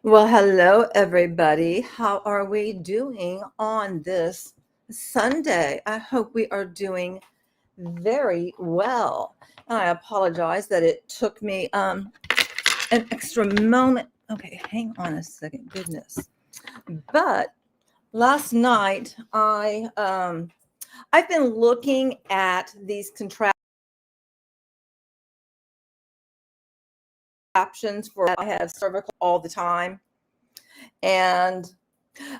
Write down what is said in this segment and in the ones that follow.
Well, hello, everybody. How are we doing on this Sunday? I hope we are doing very well. And I apologize that it took me an extra moment. Okay, hang on a second. Goodness. But last night I've been looking at these contraptions for I have cervical all the time. And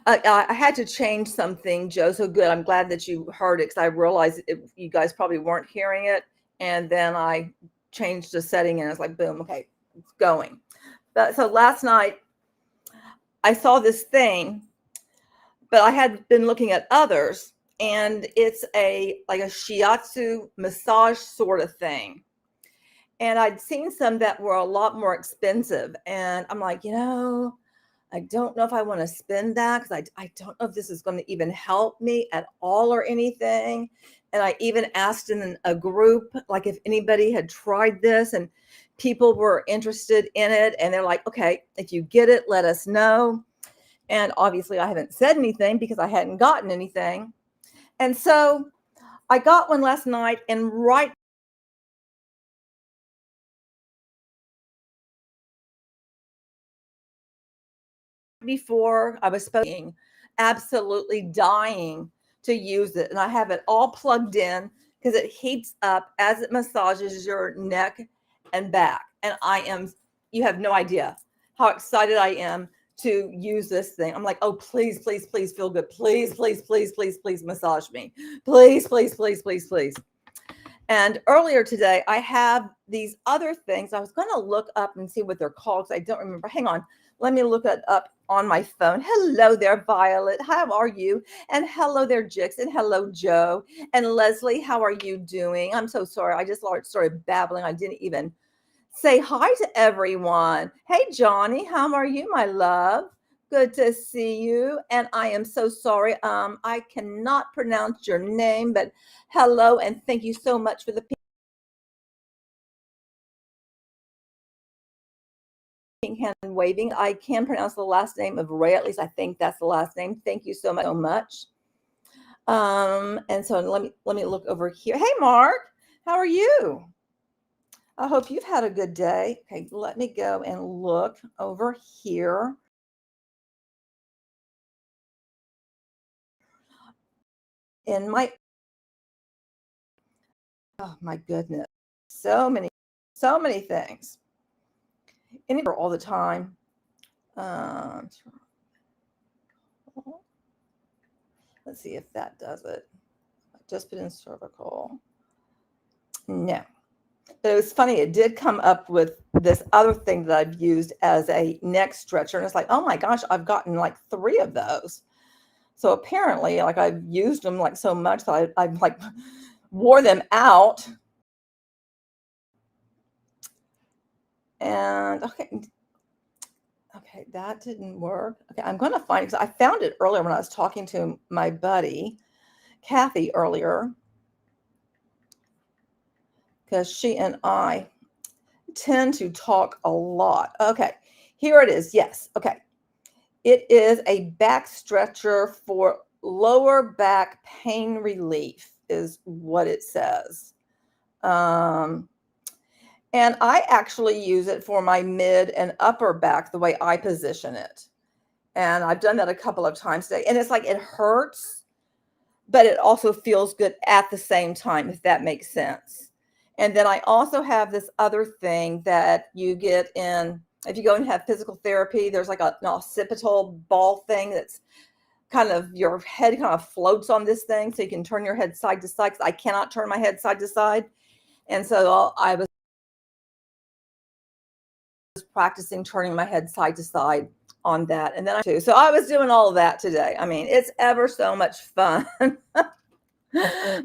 I had to change something, Joe. So good. I'm glad that you heard it because I realized you guys probably weren't hearing it. And then I changed the setting and it's like, boom, okay, it's going. But so last night I saw this thing, but I had been looking at others, and it's like a shiatsu massage sort of thing. And I'd seen some that were a lot more expensive. And I'm like, I don't know if I want to spend that because I don't know if this is going to even help me at all or anything. And I even asked in a group, like if anybody had tried this and people were interested in it. And they're like, okay, if you get it, let us know. And obviously I haven't said anything because I hadn't gotten anything. And so I got one last night, and right before I was absolutely dying to use it. And I have it all plugged in because it heats up as it massages your neck and back. And you have no idea how excited I am to use this thing. I'm like, oh, please, please, please feel good. Please, please, please, please, please massage me. Please, please, please, please, please. And earlier today, I have these other things. I was going to look up and see what they're called because I don't remember. Hang on. Let me look it up on my phone. Hello there, Violet. How are you? And hello there, Jix. And hello, Joe. And Leslie, how are you doing? I'm so sorry. I just started babbling. I didn't even say hi to everyone. Hey, Johnny, how are you, my love? Good to see you. And I am so sorry. I cannot pronounce your name, but hello, and thank you so much for the pink hand waving. I can pronounce the last name of Ray. At least I think that's the last name. Thank you so much. And so let me look over here. Hey, Mark, how are you? I hope you've had a good day. Okay, let me go and look over here. In oh my goodness, so many things. All the time. Let's see if that does it. I just put in cervical. No. But it was funny. It did come up with this other thing that I've used as a neck stretcher. And it's like, oh my gosh, I've gotten like 3 of those. So apparently, like I've used them like so much that I've like wore them out. And okay, that didn't work. Okay, I'm going to find it because I found it earlier when I was talking to my buddy, Kathy, earlier. Because she and I tend to talk a lot. Okay, here it is. Yes. Okay. It is a back stretcher for lower back pain relief, is what it says. And I actually use it for my mid and upper back the way I position it. And I've done that a couple of times today. And it's like it hurts, but it also feels good at the same time, if that makes sense. And then I also have this other thing that you get if you go and have physical therapy, there's like an occipital ball thing that's kind of, your head kind of floats on this thing so you can turn your head side to side. I cannot turn my head side to side. And so I was practicing turning my head side to side on that. And then so I was doing all of that today. I mean, it's ever so much fun.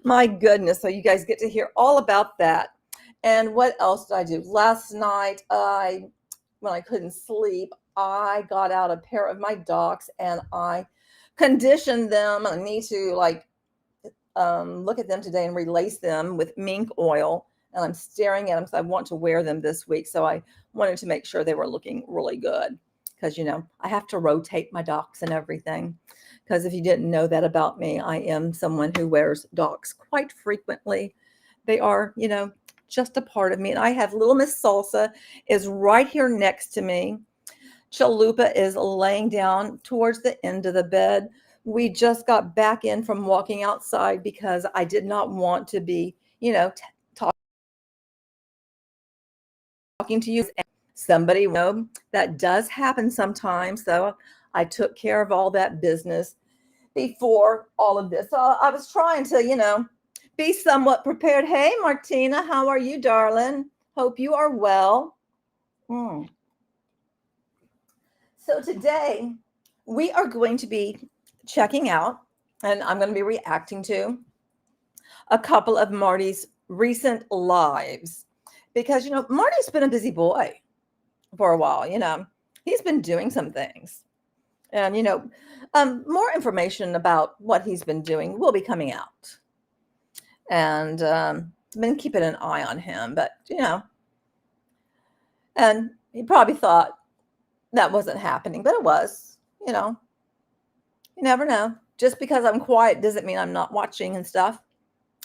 My goodness. So you guys get to hear all about that. And what else did I do? Last night, when I couldn't sleep, I got out a pair of my docs and I conditioned them. I need to look at them today and relace them with mink oil. And I'm staring at them because I want to wear them this week. So I wanted to make sure they were looking really good. because, I have to rotate my docks and everything. Because if you didn't know that about me, I am someone who wears docks quite frequently. They are, just a part of me. And I have little Miss Salsa is right here next to me. Chalupa is laying down towards the end of the bed. We just got back in from walking outside because I did not want to be, talking to you. Somebody that does happen sometimes. So I took care of all that business before all of this. So I was trying to, be somewhat prepared. Hey, Martina, how are you, darling? Hope you are well. So today we are going to be checking out, and I'm going to be reacting to a couple of Marty's recent lives because, Marty's been a busy boy for a while. He's been doing some things, and, more information about what he's been doing will be coming out. And I've been keeping an eye on him, but, and he probably thought that wasn't happening, but it was. You never know. Just because I'm quiet doesn't mean I'm not watching and stuff.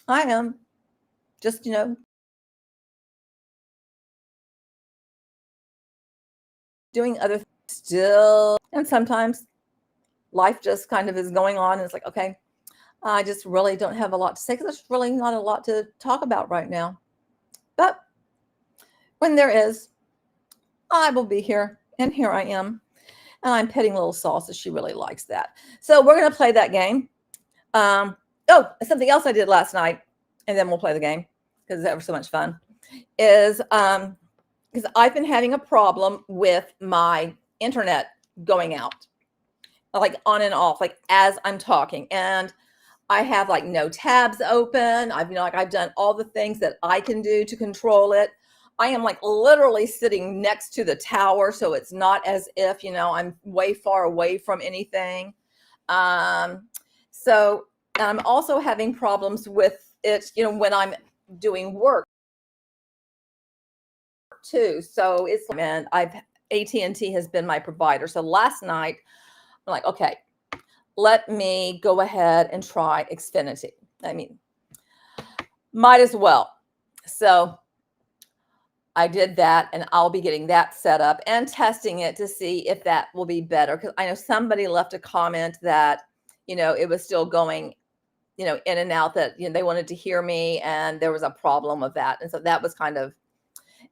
I am. Just, doing other things still. And sometimes life just kind of is going on. And it's like, okay, I just really don't have a lot to say because there's really not a lot to talk about right now. But when there is, I will be here. And here I am. And I'm petting little Salsa. She really likes that. So we're going to play that game. Something else I did last night, and then we'll play the game because that was so much fun, is because I've been having a problem with my internet going out, like on and off, like as I'm talking. And I have like no tabs open. I've done all the things that I can do to control it. I am like literally sitting next to the tower. So it's not as if, I'm way far away from anything. So I'm also having problems with it, when I'm doing work too. So AT&T has been my provider. So last night I'm like, okay, let me go ahead and try Xfinity. Might as well. So I did that, and I'll be getting that set up and testing it to see if that will be better. Because I know somebody left a comment that, it was still going, in and out, that, they wanted to hear me and there was a problem with that. And so that was kind of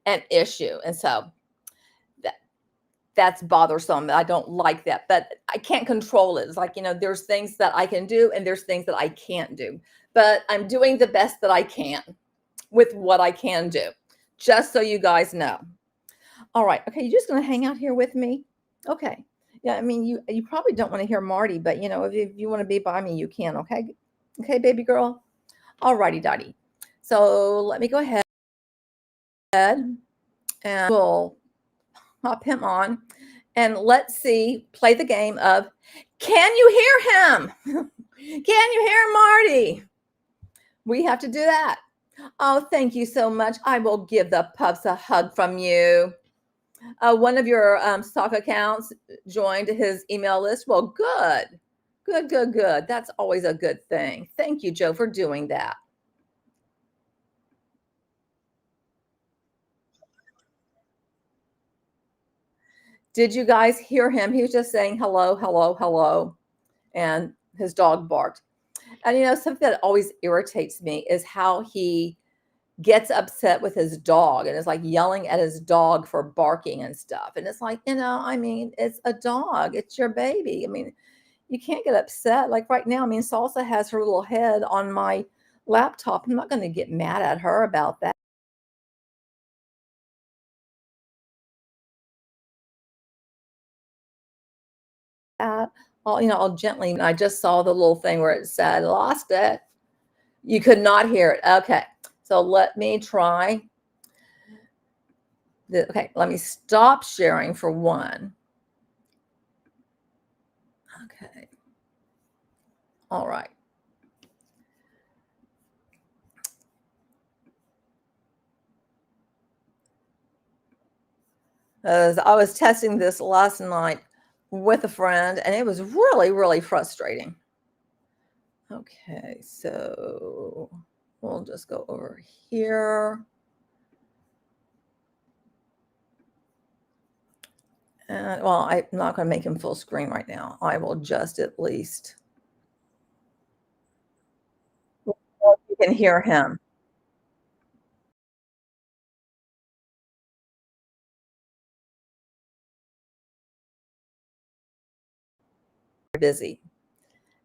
an issue. And so that's bothersome. I don't like that, but I can't control it. It's like, there's things that I can do and there's things that I can't do, but I'm doing the best that I can with what I can do, just so you guys know. All right. Okay. You're just going to hang out here with me. Okay. Yeah. You probably don't want to hear Marty, but if you want to be by me, you can. Okay. Okay, baby girl. All righty, Dottie. So let me go ahead and we'll hop him on, and let's see, play the game of, can you hear him? Can you hear Marty? We have to do that. Oh, thank you so much. I will give the pups a hug from you. One of your stock accounts joined his email list. Well, good. Good. That's always a good thing. Thank you, Joe, for doing that. Did you guys hear him? He was just saying hello, hello, hello. And his dog barked. And something that always irritates me is how he gets upset with his dog and is like yelling at his dog for barking and stuff. And it's like, it's a dog. It's your baby. You can't get upset. Like right now, Salsa has her little head on my laptop. I'm not going to get mad at her about that. I'll gently, I just saw the little thing where it said, lost it. You could not hear it. Okay. So let me try. Okay. Let me stop sharing for one. Okay. All right. I was testing this last night with a friend, and it was really, really frustrating. Okay, so we'll just go over here. And well, I'm not going to make him full screen right now. I will just at least, you can hear him. Busy.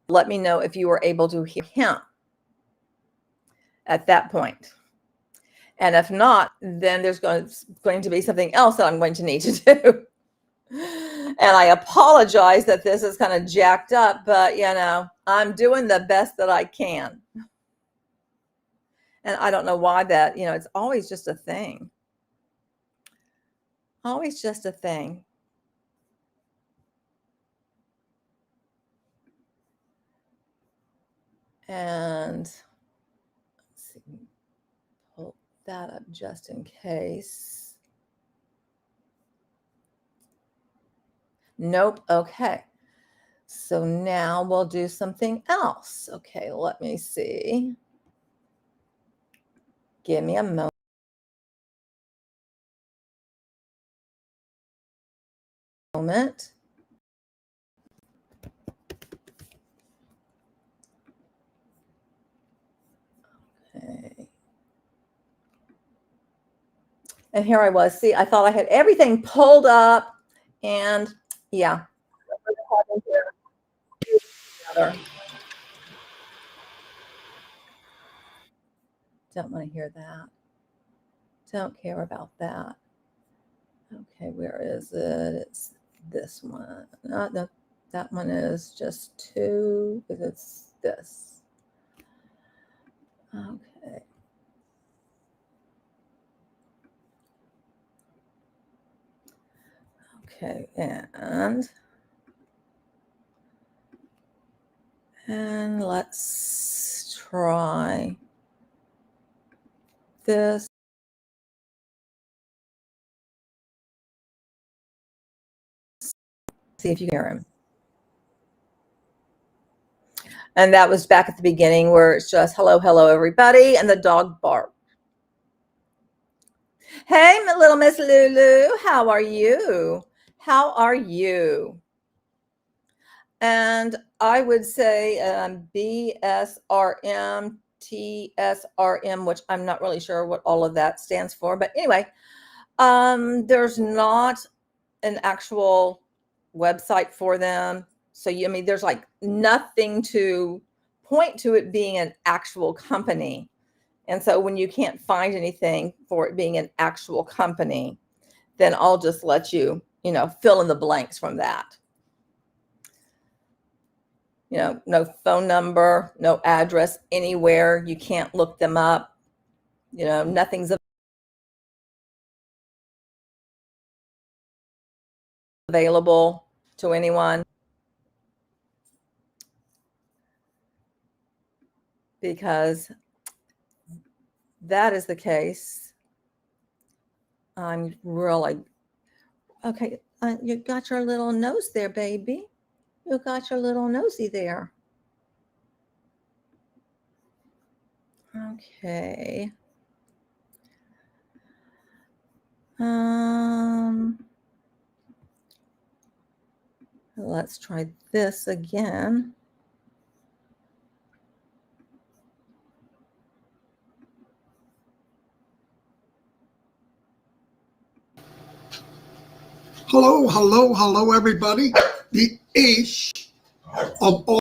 Let me know if you were able to hear him at that point. And if not, then there's going to be something else that I'm going to need to do. And I apologize that this is kind of jacked up, but I'm doing the best that I can. And I don't know why that, it's always just a thing. Always just a thing. And let's see, pull that up just in case. Nope. Okay. So now we'll do something else. Okay, let me see. Give me a moment. Okay. And here I was. See, I thought I had everything pulled up, and yeah. Don't want to hear that. Don't care about that. Okay, where is it? It's this one. No, that one is just 2. It's this. Okay. Okay, and let's try this. See if you can hear him. And that was back at the beginning where it's just hello, hello, everybody, and the dog bark. Hey, my little Miss Lulu, how are you? How are you? And I would say BSRM, TSRM, which I'm not really sure what all of that stands for. But anyway, there's not an actual website for them. So, there's like nothing to point to it being an actual company. And so when you can't find anything for it being an actual company, then I'll just let you, fill in the blanks from that. No phone number, no address anywhere. You can't look them up. Nothing's available to anyone. Because that is the case. I'm really okay. You got your little nose there, baby. You got your little nosy there. Okay. Let's try this again. Hello, hello, hello, everybody. The Ash of all.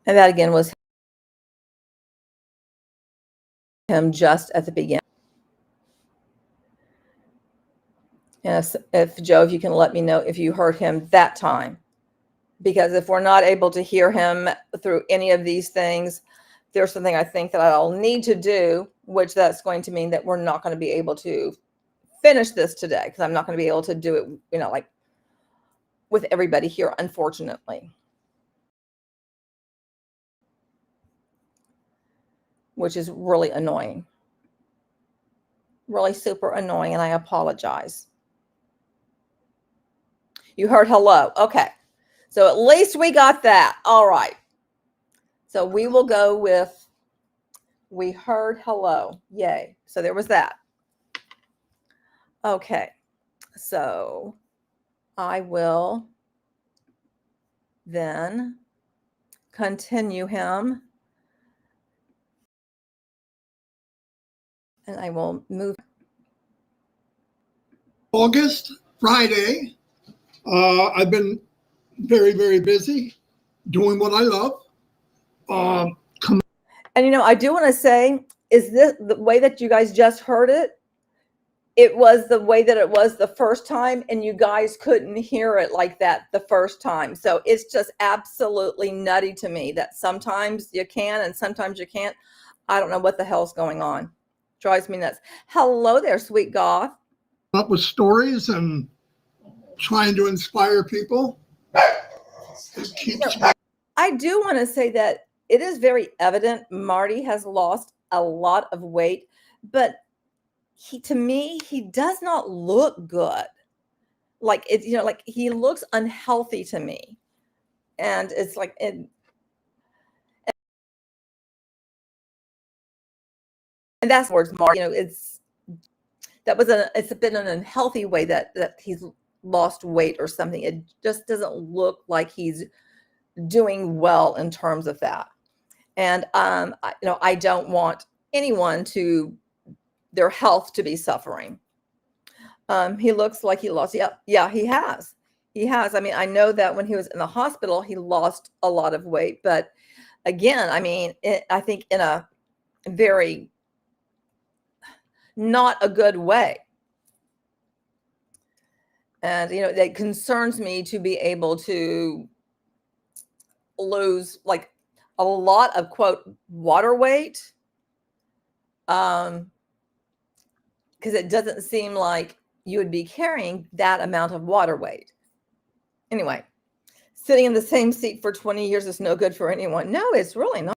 And that again was him just at the beginning. And if Joe, if you can let me know if you heard him that time, because if we're not able to hear him through any of these things, there's something I think that I'll need to do, which that's going to mean that we're not going to be able to finish this today, because I'm not going to be able to do it, like with everybody here, unfortunately, which is really annoying. really super annoying, and I apologize. You heard hello. Okay. So at least we got that. All right. So we will go with we heard hello. Yay. So there was that. Okay. So I will then continue him. And I will move. August, Friday. I've been very, very busy doing what I love. And I do want to say, is this the way that you guys just heard it? It was the way that it was the first time, and you guys couldn't hear it like that the first time. So it's just absolutely nutty to me that sometimes you can and sometimes you can't. I don't know what the hell's going on. Drives me nuts. Hello there, sweet goth. Up with stories and trying to inspire people. It keeps me. I do want to say that it is very evident Marty has lost a lot of weight, but to me, he does not look good. Like it's, like he looks unhealthy to me. And it's like, and that's words, Marty, it's been an unhealthy way that he's lost weight or something. It just doesn't look like he's doing well in terms of that. And I don't want anyone to their health to be suffering. He looks like he lost. Yeah, he has. He has. I mean, I know that when he was in the hospital, he lost a lot of weight. But again, I mean, I think in a very not a good way. And, that concerns me to be able to lose like a lot of quote water weight. Because it doesn't seem like you would be carrying that amount of water weight. Anyway, sitting in the same seat for 20 years is no good for anyone. No, it's really not.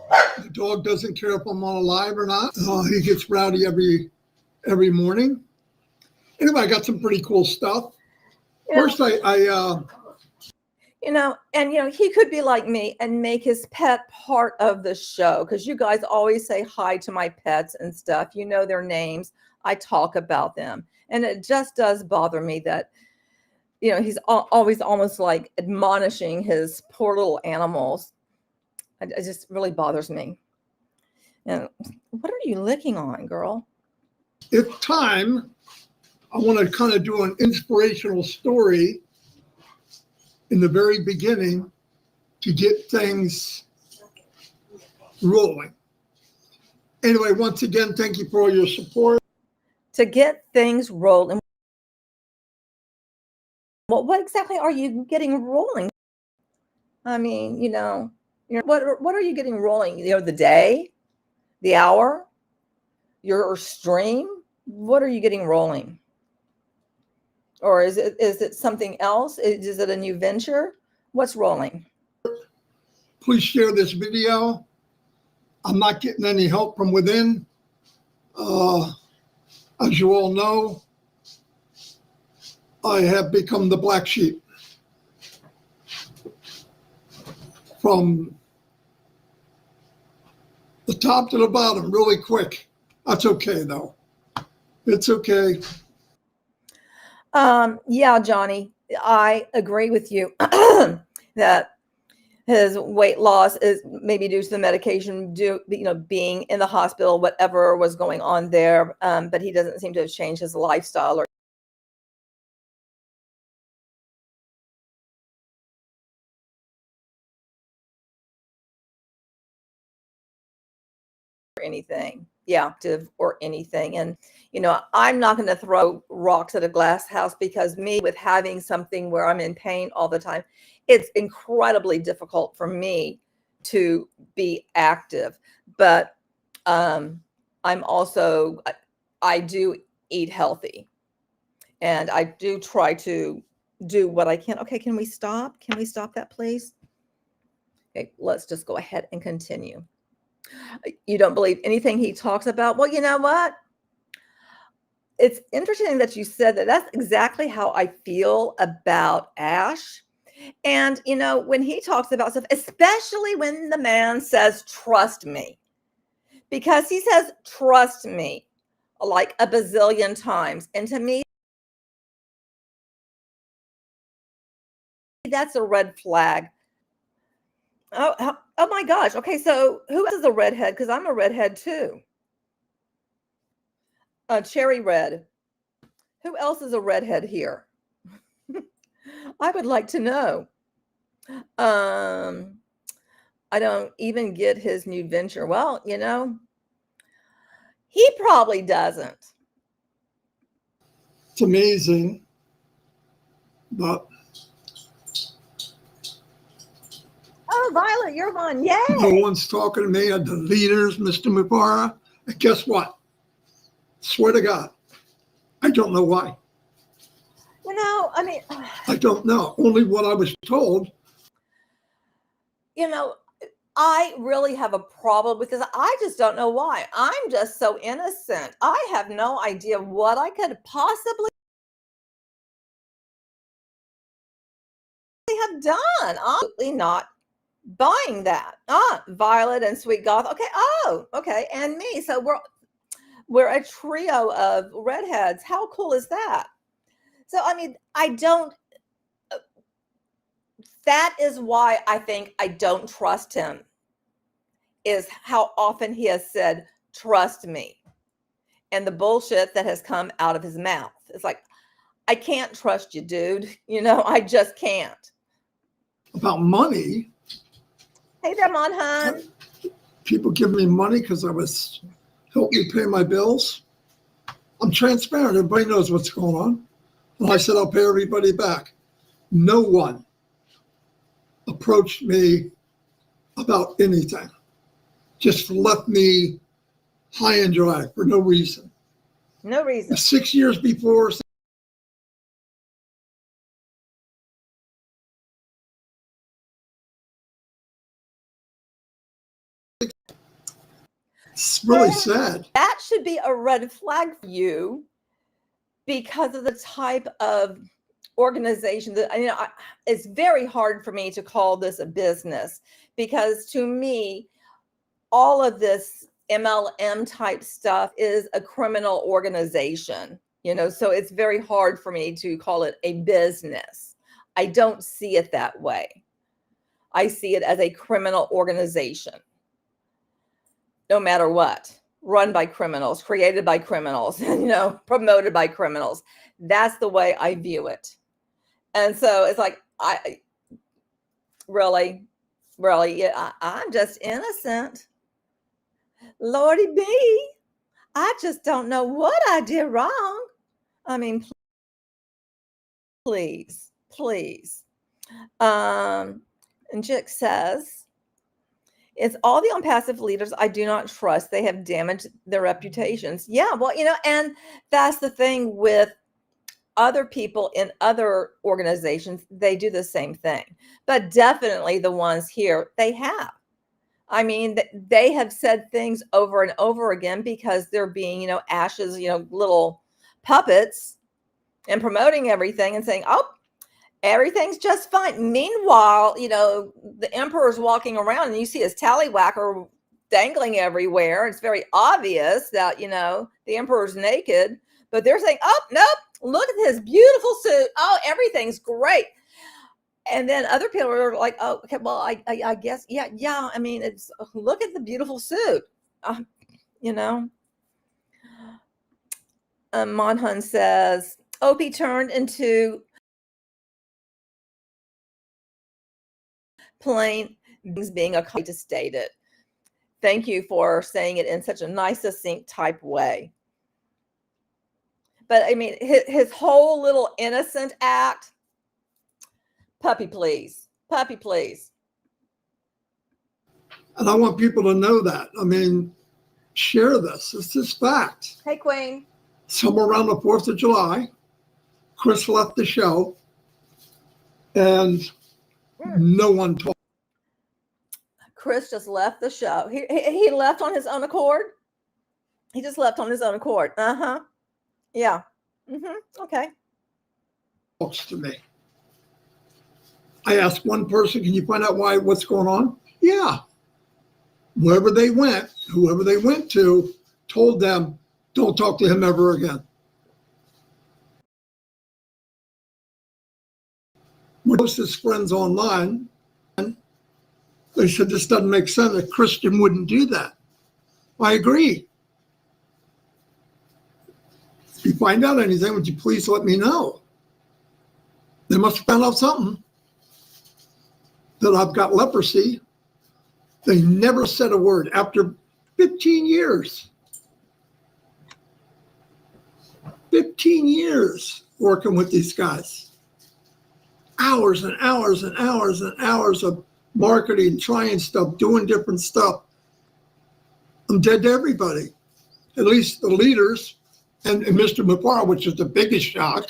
The dog doesn't care if I'm alive or not. He gets rowdy every morning. Anyway, I got some pretty cool stuff. First, he could be like me and make his pet part of the show, because you guys always say hi to my pets and stuff. You know their names. I talk about them. And it just does bother me that, he's always almost like admonishing his poor little animals. It just really bothers me. And what are you licking on, girl? It's time. I want to kind of do an inspirational story in the very beginning to get things rolling. Anyway, once again, thank you for all your support. To get things rolling. Well, what exactly are you getting rolling? I mean, what are you getting rolling? The day, the hour, your stream? What are you getting rolling? Or is it something else? Is it a new venture? What's rolling? Please share this video. I'm not getting any help from within. As you all know, I have become the black sheep. From the top to the bottom, really quick. That's okay, though. It's okay. Yeah, Johnny, I agree with you that his weight loss is maybe due to the medication, being in the hospital, whatever was going on there. But he doesn't seem to have changed his lifestyle or anything. Yeah, or anything. And, I'm not going to throw rocks at a glass house, because me, with having something where I'm in pain all the time, it's incredibly difficult for me to be active. But I'm also, I do eat healthy, and I do try to do what I can. Okay, can we stop? Can we stop that, please? Okay, let's just go ahead and continue. You don't believe anything he talks about? Well, you know what? It's interesting that you said that. That's exactly how I feel about Ash. And, you know, when he talks about stuff, especially when the man says, trust me, because he says, trust me, like a bazillion times. And to me, that's a red flag. Oh my gosh. Okay, so who else is a redhead? Because I'm a redhead too. Cherry red. Who else is a redhead here? I would like to know. I don't even get his new venture. Well, you know, he probably doesn't. It's amazing, but Oh, Violet, you're on. Yay. no one's talking to me. The leaders, Mr. Mufareh. And guess what? Swear to God, I don't know why. You know, I mean, I don't know. Only what I was told. you know, I really have a problem with this. I just don't know why. I'm just so innocent. I have no idea what I could possibly have done. I'm absolutely not buying that. Violet and Sweet Goth. Okay. Oh, okay. And me. So we're a trio of redheads. How cool is that? So, I mean, that is why I think I don't trust him, is how often he has said, trust me. And the bullshit that has come out of his mouth. It's like, I can't trust you, dude. You know, I just can't. About money. Hey there, Monhan. People give me money because I was helping me pay my bills. I'm transparent. Everybody knows what's going on. And I said, I'll pay everybody back. No one approached me about anything. Just left me high and dry for no reason. No reason. 6 years before, it's really sad. That should be a red flag for you because of the type of organization that, you know, it's very hard for me to call this a business, because to me, all of this MLM type stuff is a criminal organization, you know, so it's very hard for me to call it a business. I don't see it that way. I see it as a criminal organization, no matter what, run by criminals, created by criminals, you know, promoted by criminals. That's the way I view it. And so it's like, I really, yeah, I'm just innocent. Lordy be, I just don't know what I did wrong. I mean, please. And Jick says, it's all the unpassive leaders I do not trust. They have damaged their reputations. Yeah, well, you know, and that's the thing with other people in other organizations. They do the same thing, but definitely the ones here, they have. I mean, they have said things over and over again because they're being, you know, Ash's, you know, little puppets and promoting everything and saying, oh, everything's just fine. Meanwhile, you know, the emperor's walking around and you see his tallywhacker dangling everywhere. It's very obvious that, you know, the emperor's naked, but they're saying, oh, nope, look at his beautiful suit. Oh, everything's great. And then other people are like, oh, okay, well, I guess, yeah. I mean, it's, look at the beautiful suit, you know. Monhun says, Opie turned into plain being a to state it. Thank you for saying it in such a nice, succinct type way. But I mean, his whole little innocent act, puppy, please. Puppy, please. And I want people to know that. I mean, share this. It's just fact. Hey, Queen. Somewhere around the 4th of July, Chris left the show and no one talked. Chris just left the show. He left on his own accord. He just left on his own accord. Yeah. Okay. Talks to me. I asked one person, can you find out what's going on? Yeah. Whoever they went to, told them, don't talk to him ever again. Most of his friends online, they said this doesn't make sense. A Christian wouldn't do that. I agree. If you find out anything, would you please let me know? They must have found out something. That I've got leprosy. They never said a word after 15 years. 15 years working with these guys. Hours and hours and hours and hours of marketing, trying stuff, doing different stuff. I'm dead to everybody. At least the leaders and Mr. Mufareh, which is the biggest shock.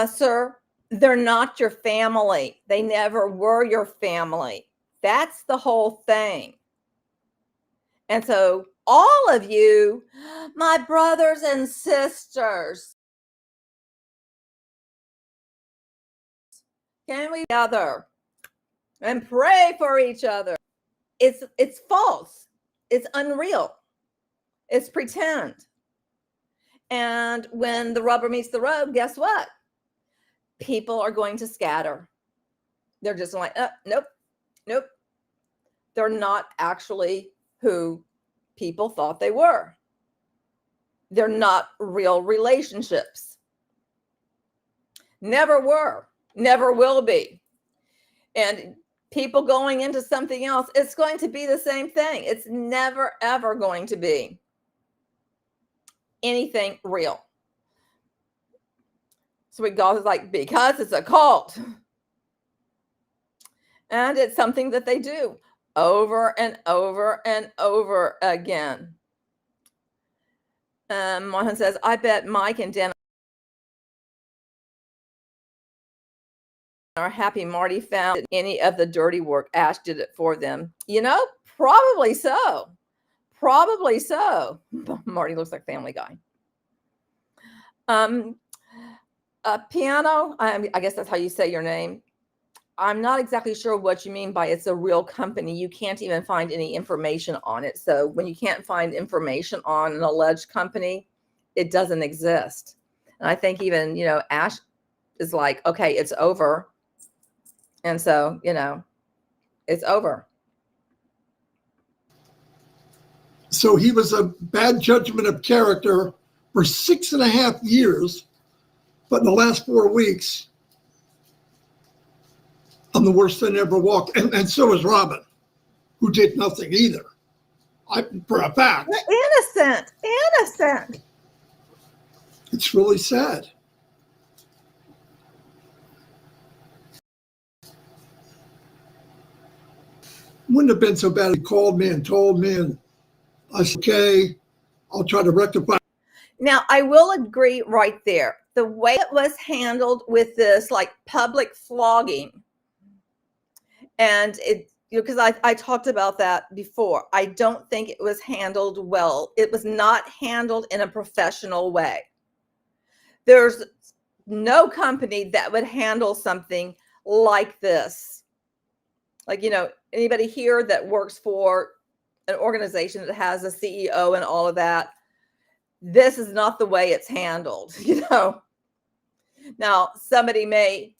Sir, they're not your family. They never were your family. That's the whole thing. And so all of you, my brothers and sisters, can we gather and pray for each other? It's false. It's unreal. It's pretend. And when the rubber meets the road, guess what? People are going to scatter. They're just like, nope. They're not actually who people thought they were. They're not real relationships. Never were, never will be. And people going into something else, it's going to be the same thing. It's never, ever going to be anything real. So we go like, because it's a cult. And it's something that they do over and over and over again. Mohan says, I bet Mike and Dan are happy Marty found any of the dirty work. Ash did it for them. You know, probably so. Probably so. Marty looks like Family Guy. Piano, I guess that's how you say your name. I'm not exactly sure what you mean by it's a real company. You can't even find any information on it. So when you can't find information on an alleged company, it doesn't exist. And I think even, Ash is like, okay, it's over. And so, it's over. So he was a bad judgment of character for 6.5 years. But in the last 4 weeks, I'm the worst thing ever walked. And so is Robin, who did nothing either. For a fact. Innocent. It's really sad. Wouldn't have been so bad. He called me and told me, and I said, okay, I'll try to rectify. Now, I will agree right there. The way it was handled with this like public flogging, and it, because I talked about that before. I don't think it was handled well. It was not handled in a professional way. There's no company that would handle something like this. Like, anybody here that works for an organization that has a CEO and all of that, this is not the way it's handled, Now, somebody may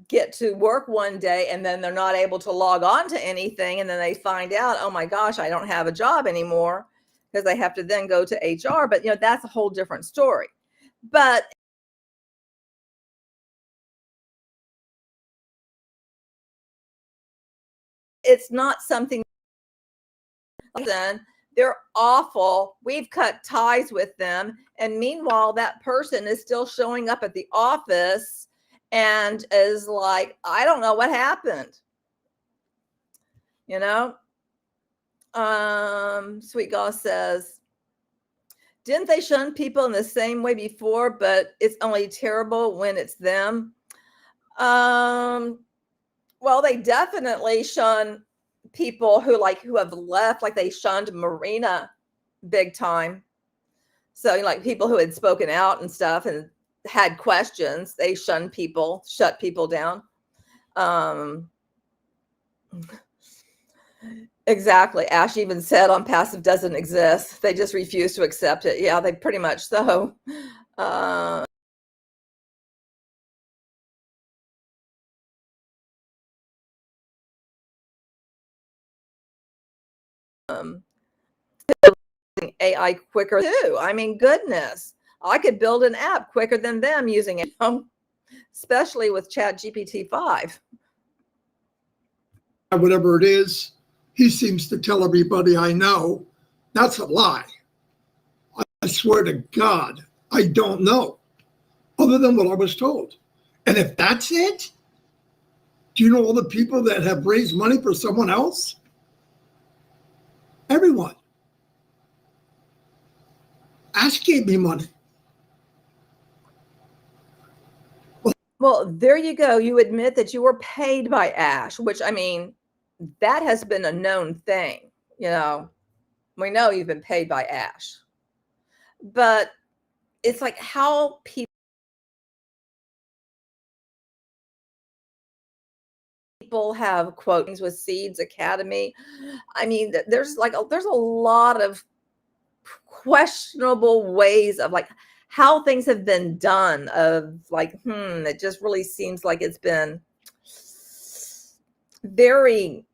get to work one day and then they're not able to log on to anything. And then they find out, oh my gosh, I don't have a job anymore, because they have to then go to HR. But, that's a whole different story. But it's not something. They're awful. We've cut ties with them. And meanwhile, that person is still showing up at the office and is like, I don't know what happened. Sweet Goss says, didn't they shun people in the same way before, but it's only terrible when it's them? Well, they definitely shun people who have left, like they shunned Marina big time. So like people who had spoken out and stuff and had questions, they shut people down. Exactly. Ash even said ONPASSIVE doesn't exist. They just refuse to accept it. Yeah, they pretty much so. Um, AI quicker too. I mean, goodness, I could build an app quicker than them using it, especially with Chat GPT 5. Whatever it is, he seems to tell everybody I know that's a lie. I swear to God, I don't know, other than what I was told. And if that's it, do you know all the people that have raised money for someone else? Everyone. Ash gave me money. Well, there you go. You admit that you were paid by Ash, which, I mean, that has been a known thing. You know, we know you've been paid by Ash. But it's like how people have quotes with Seeds Academy. I mean, there's a lot of questionable ways of like how things have been done, of like, it just really seems like it's been very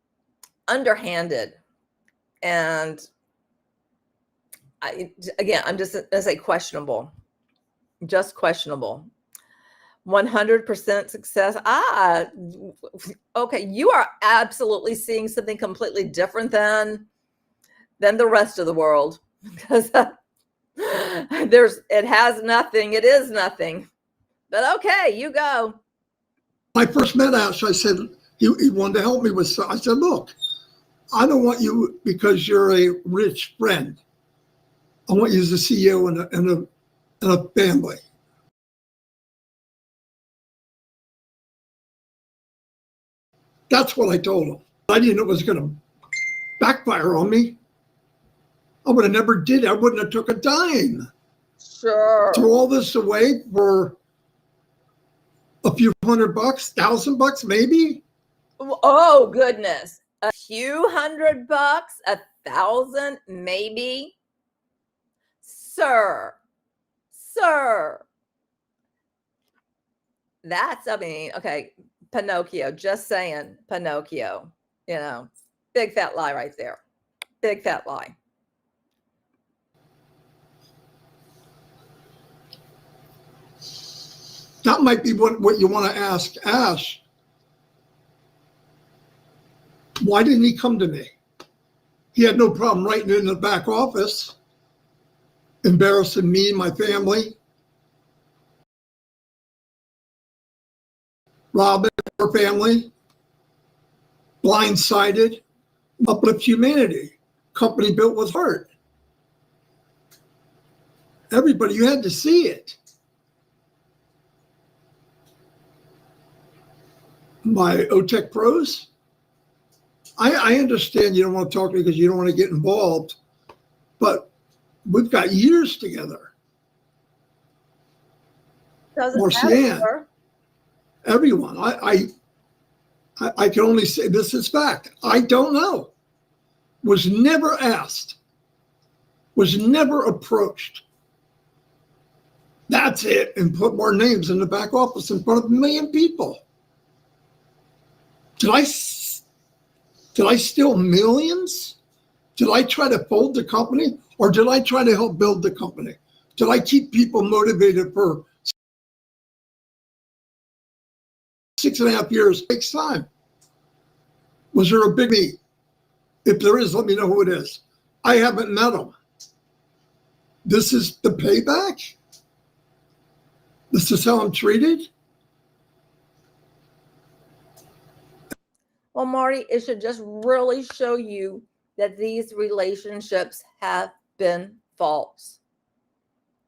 underhanded. And I'm just gonna say questionable, just questionable. 100% success. Okay, you are absolutely seeing something completely different than the rest of the world, because it has nothing, it is nothing. But okay, you go. I first met Ash, I said, he wanted to help me with, I said, look, I don't want you because you're a rich friend. I want you as a CEO and a family. That's what I told him. I didn't know it was going to backfire on me. I would have never did it. I wouldn't have took a dime. Sure. Throw all this away for a few $100, $1,000 maybe. Oh goodness, a few $100, 1,000 maybe, sir. That's, I mean, okay, Pinocchio, just saying, Pinocchio, big fat lie right there. Big fat lie. That might be what you want to ask Ash. Why didn't he come to me? He had no problem writing in the back office, embarrassing me and my family. Robin, her family, blindsided, uplift humanity, company built with heart. Everybody, you had to see it. My OTEC pros, I understand you don't want to talk to me because you don't want to get involved, but we've got years together. Doesn't Marcianne, matter. everyone. I can only say this is fact. I don't know. Was never asked. Was never approached. That's it. And put more names in the back office in front of a million people. Did I steal millions? Did I try to fold the company, or did I try to help build the company? Did I keep people motivated for 6.5 years? It takes time. Was there a big meet? If there is, let me know who it is. I haven't met him. This is the payback? This is how I'm treated? Well, Marty, it should just really show you that these relationships have been false.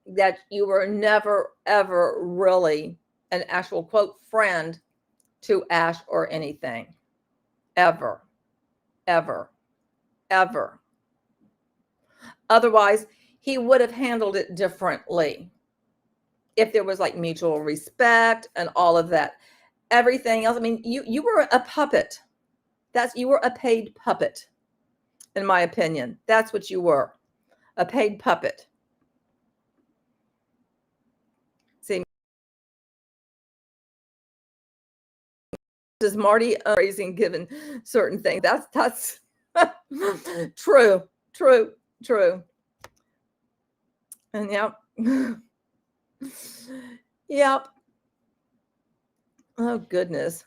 That you were never, ever really an actual, quote, friend to Ash or anything. Ever, ever, ever. Otherwise, he would have handled it differently. If there was like mutual respect and all of that, everything else. I mean, you were a puppet. You were a paid puppet, in my opinion. That's what you were, a paid puppet. See, does Marty raising given certain things? That's true. And yep. Yep. Oh, goodness.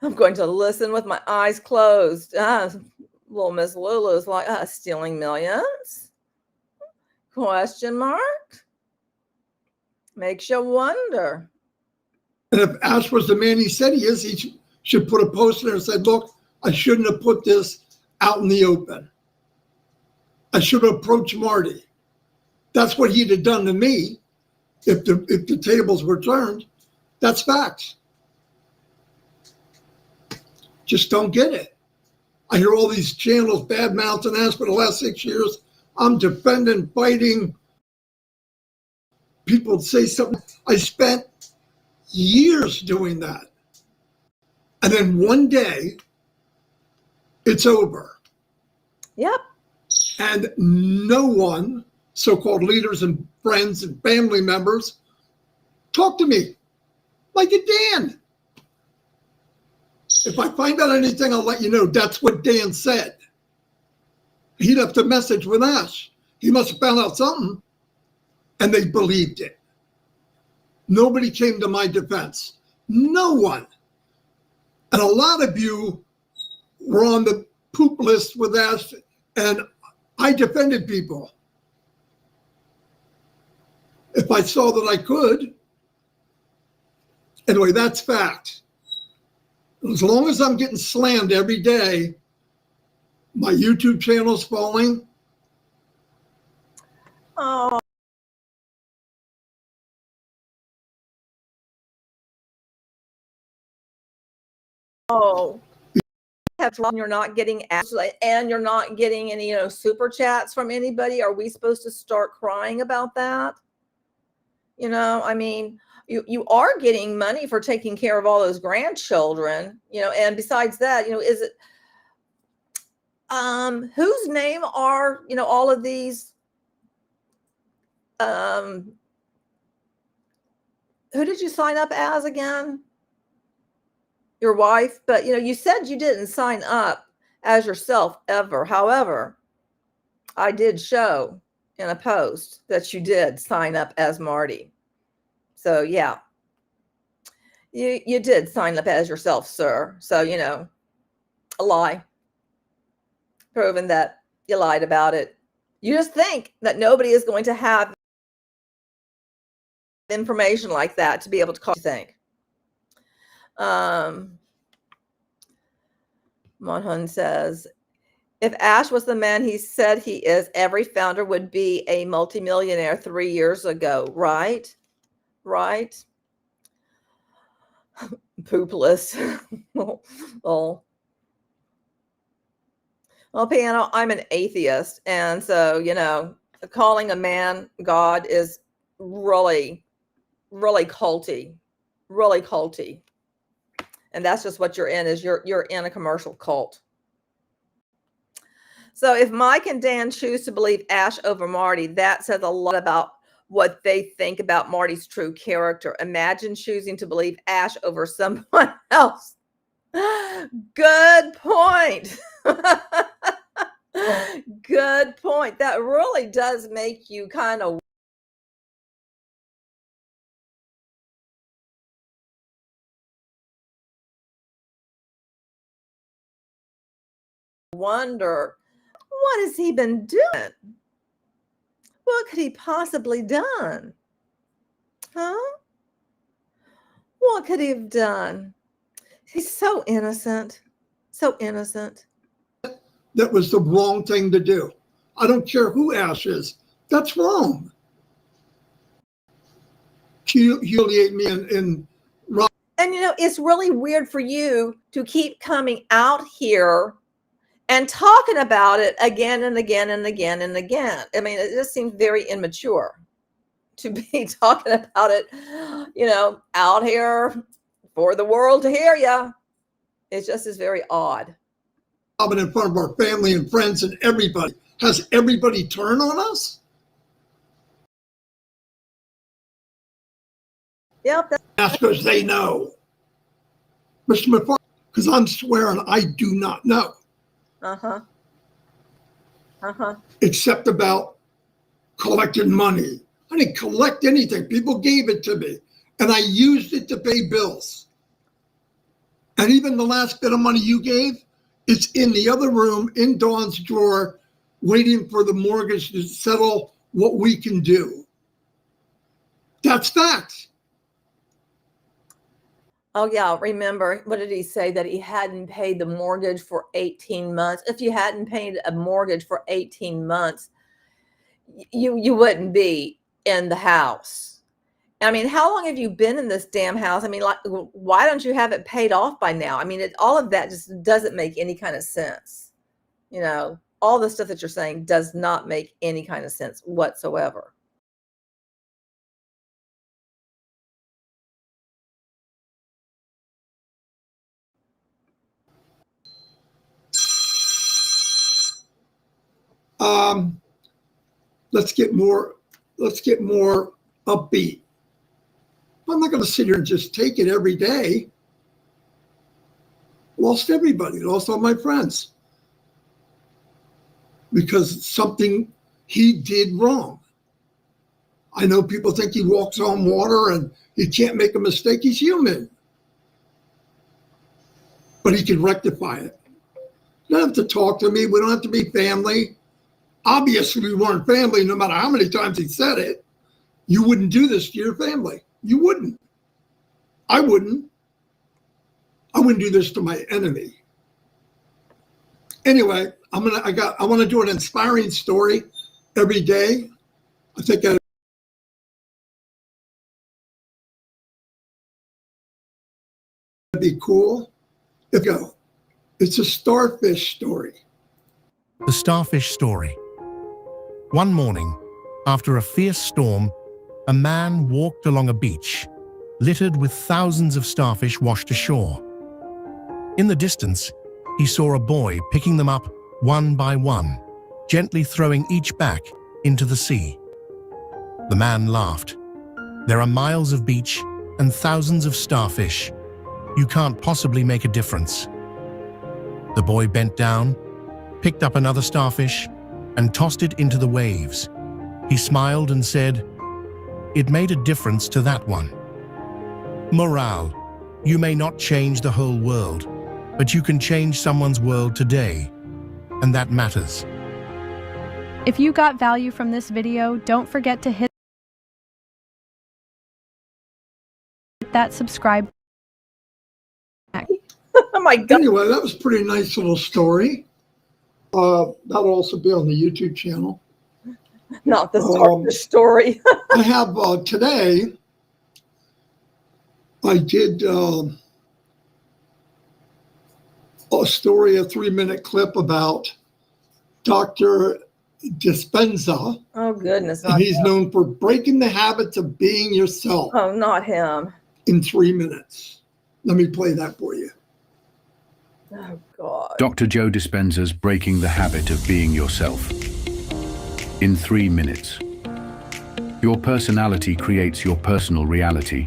I'm going to listen with my eyes closed. Little Miss Lulu's like, stealing millions? Question mark? Makes you wonder. And if Ash was the man he said he is, he should put a post there and said, look, I shouldn't have put this out in the open. I should have approached Marty. That's what he'd have done to me if the tables were turned. That's facts. Just don't get it. I hear all these channels bad mouthing Ash for the last 6 years. I'm defending, fighting. People say something. I spent years doing that. And then one day, it's over. Yep. And no one, so-called leaders and friends and family members, talk to me like a Dan. If I find out anything, I'll let you know. That's what Dan said. He left a message with Ash. He must have found out something, and they believed it. Nobody came to my defense. No one. And a lot of you were on the poop list with Ash, and I defended people. If I saw that I could. Anyway, that's fact. As long as I'm getting slammed every day, my YouTube channel's falling. Oh. Oh. You're not getting ads and you're not getting any, super chats from anybody. Are we supposed to start crying about that? I mean, you are getting money for taking care of all those grandchildren, and besides that, is it whose name are, all of these who did you sign up as again? Your wife, but you said you didn't sign up as yourself ever. However, I did show in a post that you did sign up as Marty. So yeah, you did sign up as yourself, sir. So, a lie. Proven that you lied about it. You just think that nobody is going to have information like that to be able to call you think. Monhun says, if Ash was the man he said he is, every founder would be a multimillionaire 3 years ago, right? Right? Poopless. Well, Piano, I'm an atheist. And so, calling a man God is really, really culty. Really culty. And that's just what you're in, is you're in a commercial cult. So if Mike and Dan choose to believe Ash over Marty, that says a lot about what they think about Marty's true character. Imagine choosing to believe Ash over someone else. Good point. Good point. That really does make you kind of wonder, what has he been doing? What could he possibly done? Huh? What could he have done? He's so innocent. So innocent. That was the wrong thing to do. I don't care who Ash is. That's wrong. humiliate me and rob. And it's really weird for you to keep coming out here and talking about it again and again and again and again. I mean, it just seems very immature to be talking about it, out here for the world to hear you. It just is very odd. In front of our family and friends and everybody. Has everybody turned on us? Yep. That's because they know. Mr. Mufareh, because I'm swearing I do not know. Except about collecting money. I didn't collect anything. People gave it to me, and I used it to pay bills. And even the last bit of money you gave, it's in the other room in Dawn's drawer, waiting for the mortgage to settle what we can do. That's facts. Oh, yeah. Remember, what did he say? That he hadn't paid the mortgage for 18 months. If you hadn't paid a mortgage for 18 months, you wouldn't be in the house. I mean, how long have you been in this damn house? I mean, like, why don't you have it paid off by now? I mean, all of that just doesn't make any kind of sense. All the stuff that you're saying does not make any kind of sense whatsoever. Let's get more upbeat. I'm not going to sit here and just take it every day. Lost everybody, lost all my friends. Because something he did wrong. I know people think he walks on water and he can't make a mistake. He's human. But he can rectify it. You don't have to talk to me. We don't have to be family. Obviously, we weren't family, no matter how many times he said it. You wouldn't do this to your family. You wouldn't. I wouldn't. I wouldn't do this to my enemy. Anyway, I want to do an inspiring story every day. I think that'd be cool. It's a starfish story. The starfish story. One morning, after a fierce storm, a man walked along a beach, littered with thousands of starfish washed ashore. In the distance, he saw a boy picking them up one by one, gently throwing each back into the sea. The man laughed. There are miles of beach and thousands of starfish. You can't possibly make a difference. The boy bent down, picked up another starfish, and tossed it into the waves. He smiled and said, "It made a difference to that one." Morale: you may not change the whole world, but you can change someone's world today, and that matters. If you got value from this video, don't forget to hit that subscribe. Oh my God. Anyway, that was a pretty nice little story. That'll also be on the YouTube channel. Not the starfish story. I have today, I did a story, a 3-minute clip about Dr. Dispenza. Oh, goodness. And he's known for breaking the habits of being yourself. Oh, not him. In 3 minutes. Let me play that for you. Oh, God. Dr. Joe Dispenza's Breaking the Habit of Being Yourself. In 3 minutes. Your personality creates your personal reality,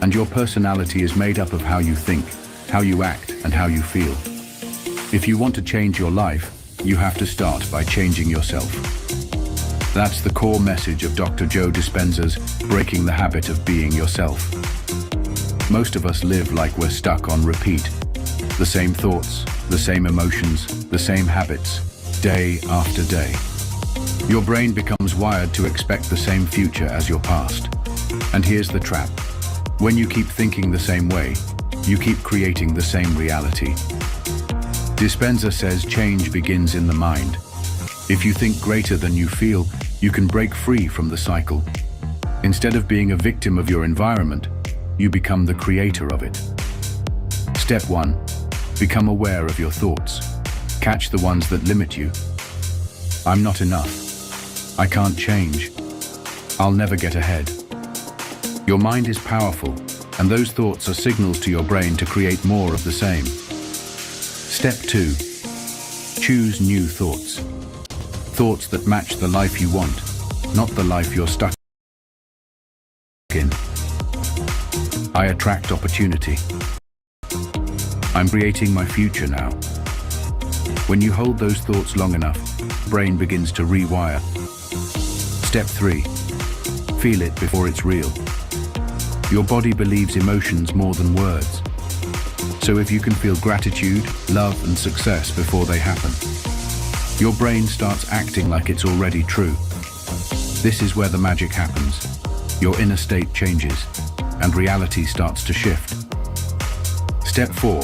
and your personality is made up of how you think, how you act, and how you feel. If you want to change your life, you have to start by changing yourself. That's the core message of Dr. Joe Dispenza's Breaking the Habit of Being Yourself. Most of us live like we're stuck on repeat. The same thoughts, the same emotions, the same habits, day after day. Your brain becomes wired to expect the same future as your past. And here's the trap. When you keep thinking the same way, you keep creating the same reality. Dispenza says change begins in the mind. If you think greater than you feel, you can break free from the cycle. Instead of being a victim of your environment, you become the creator of it. Step 1. Become aware of your thoughts. Catch the ones that limit you. I'm not enough. I can't change. I'll never get ahead. Your mind is powerful, and those thoughts are signals to your brain to create more of the same. Step 2. Choose new thoughts. Thoughts that match the life you want, not the life you're stuck in. I attract opportunity. I'm creating my future now. When you hold those thoughts long enough, brain begins to rewire. Step 3. Feel it before it's real. Your body believes emotions more than words. So if you can feel gratitude, love, and success before they happen, your brain starts acting like it's already true. This is where the magic happens. Your inner state changes, and reality starts to shift. Step 4.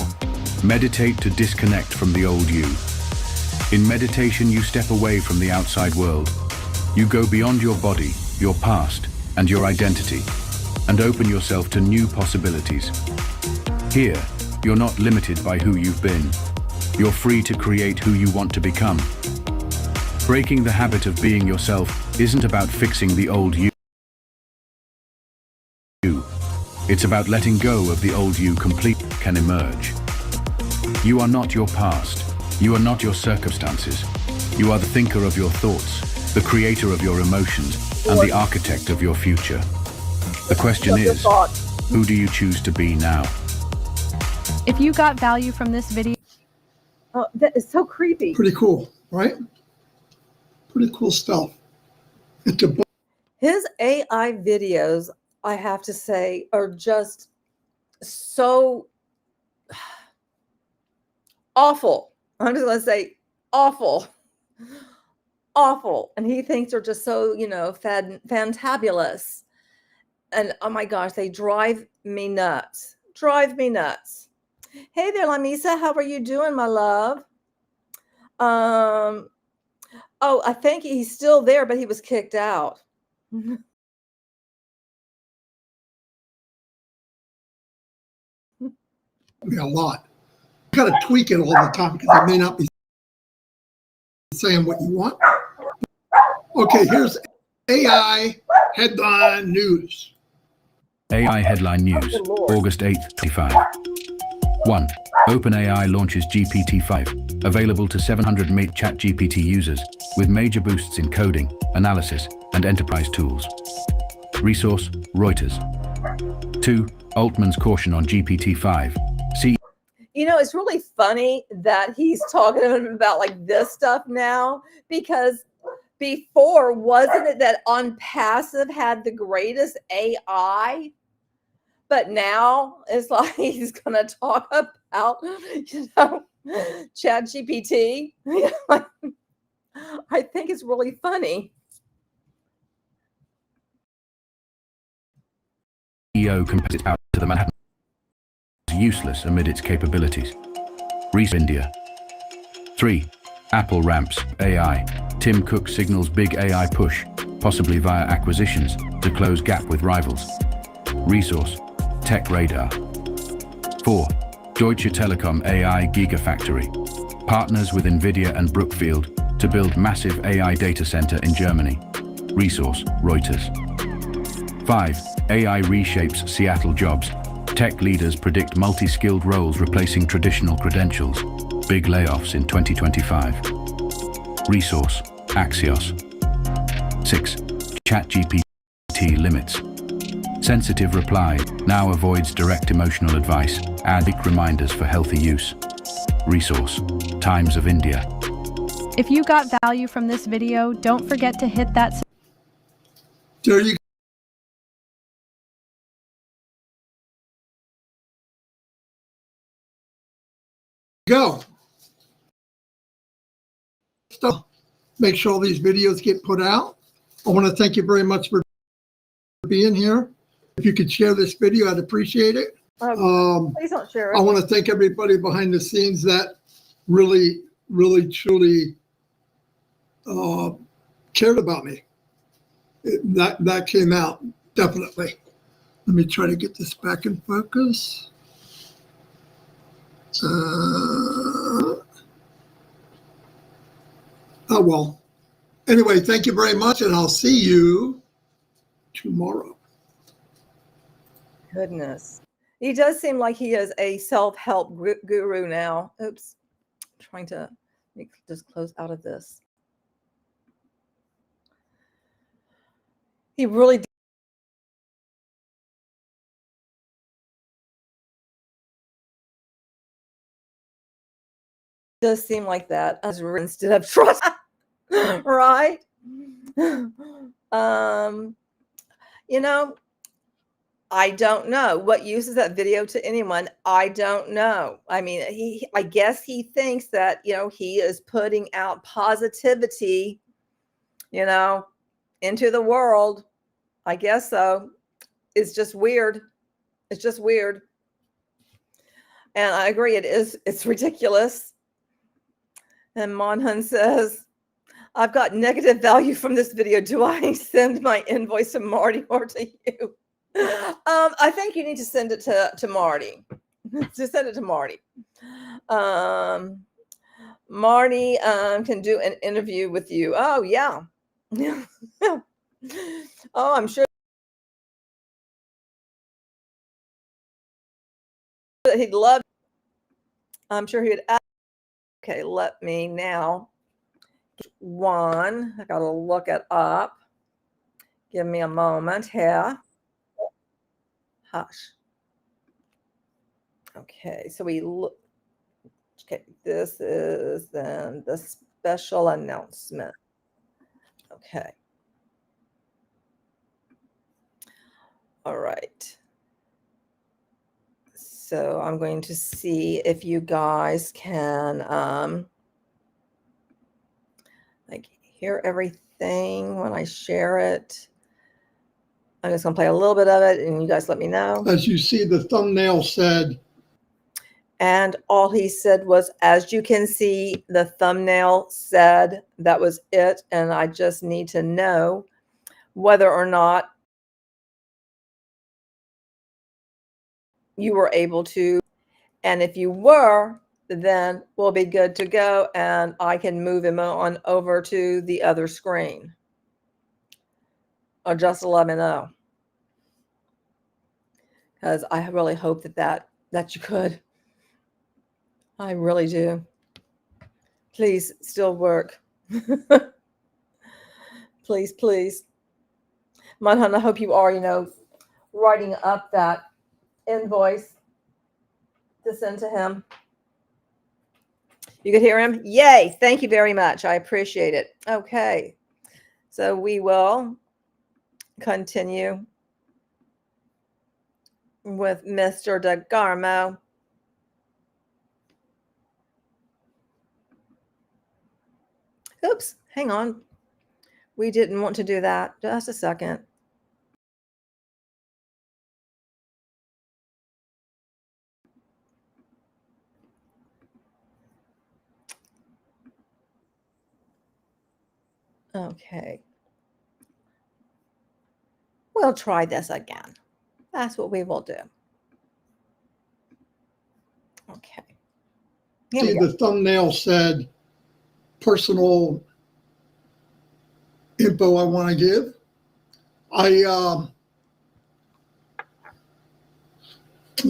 Meditate to disconnect from the old you. In meditation, you step away from the outside world. You go beyond your body, your past, and your identity, and open yourself to new possibilities. Here, you're not limited by who you've been. You're free to create who you want to become. Breaking the habit of being yourself isn't about fixing the old you. It's about letting go of the old you completely can emerge. You are not your past. You are not your circumstances. You are the thinker of your thoughts, the creator of your emotions, and the architect of your future. The question is, who do you choose to be now? If you got value from this video, Oh, that is so creepy. Pretty cool, right? Pretty cool stuff. And to His AI videos, I have to say, are just so awful. I'm just going to say awful. Awful. And he thinks they're just so, fantabulous. And oh my gosh, they drive me nuts. Drive me nuts. Hey there, Lamisa. How are you doing, my love? Oh, I think he's still there, but he was kicked out. be a lot. You got to tweak it all the time because it may not be saying what you want. Okay, here's AI headline news. AI headline news, August 8th, 25. 1. OpenAI launches GPT-5, available to 700 ChatGPT users, with major boosts in coding, analysis, and enterprise tools. Resource, Reuters. 2. Altman's caution on GPT-5. It's really funny that he's talking about like this stuff now, because before, wasn't it that ONPASSIVE had the greatest AI? But now it's like he's going to talk about, ChatGPT. I think it's really funny. CEO compares its power to the Manhattan. Useless amid its capabilities. India. 3. Apple ramps AI. Tim Cook signals big AI push, possibly via acquisitions, to close gap with rivals. Resource, Tech Radar. 4. Deutsche Telekom AI Gigafactory. Partners with Nvidia and Brookfield to build massive AI data center in Germany. Resource, Reuters. 5. AI reshapes Seattle jobs. Tech leaders predict multi-skilled roles replacing traditional credentials. Big layoffs in 2025. Resource, Axios. 6. ChatGPT limits. Sensitive reply now avoids direct emotional advice. Add reminders for healthy use. Resource, Times of India. if you got value from this video, don't forget to hit that There you go. So make sure all these videos get put out. I want to thank you very much for being here. If you could share this video, I'd appreciate it. Please don't share I it. want to thank everybody behind the scenes that really, really, truly cared about me. That came out definitely. Let me try to get this back in focus. Oh, well. Anyway, thank you very much, and I'll see you tomorrow. Goodness. He does seem like he is a self-help guru now. Oops. I'm trying to just close out of this. He really does seem like that instead of trust. Right? You know, I don't know what use is that video to anyone. I don't know. I mean, I guess he thinks that, you know, he is putting out positivity, you know, into the world. I guess so. It's just weird. It's just weird. And I agree. It's ridiculous. And Monhun says, I've got negative value from this video. Do I send my invoice to Marty or to you? I think you need to send it to Marty. Just send it to Marty. Marty can do an interview with you. Oh, yeah. Oh, I'm sure that he'd love. I'm sure he would. Okay, let me now. One, I got to look it up. Give me a moment here. Hush. Okay, so we look. Okay, this is then the special announcement. Okay. All right. So I'm going to see if you guys can like hear everything when I share it. I'm just gonna play a little bit of it and you guys let me know. As you see, the thumbnail said. And all he said was, as you can see, the thumbnail said, that was it. And I just need to know whether or not you were able to. And if you were, then we'll be good to go. And I can move him on over to the other screen. Or just let me know. Because I really hope that you could. I really do. Please still work. Please, please. Manhan, I hope you are, you know, writing up that invoice to send to him. You could hear him? Yay. Thank you very much. I appreciate it. Okay. So we will continue with Mr. DeGarmo. Oops, hang on. We didn't want to do that. Just a second. Okay. We'll try this again. That's what we will do. Okay. See, the thumbnail said personal info I want to give. I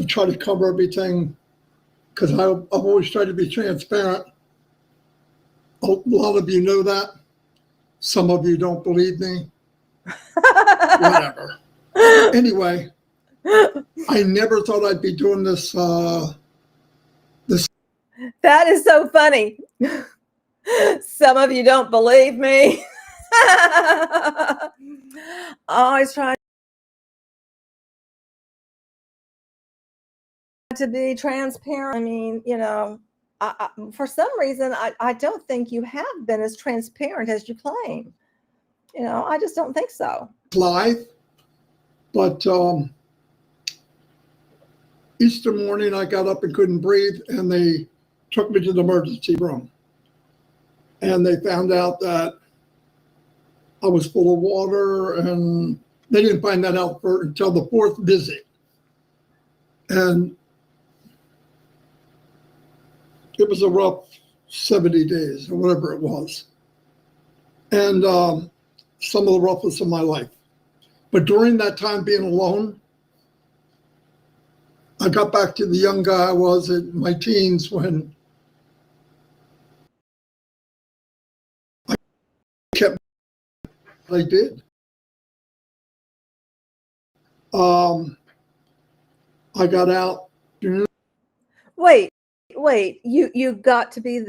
try to cover everything because I've always tried to be transparent. A lot of you know that. Some of you don't believe me. Whatever. Anyway, I never thought I'd be doing this. That is so funny. Some of you don't believe me. Always try to be transparent. I mean, you know, for some reason, I don't think you have been as transparent as you claim. You know, I just don't think so. Live, but Easter morning, I got up and couldn't breathe, and they took me to the emergency room. And they found out that I was full of water and They didn't find that out until the 4th visit. And it was a rough 70 days or whatever it was. And some of the roughest of my life. But during that time being alone, I got back to the young guy I was in my teens when I kept what I did. I got out. Wait, you got to be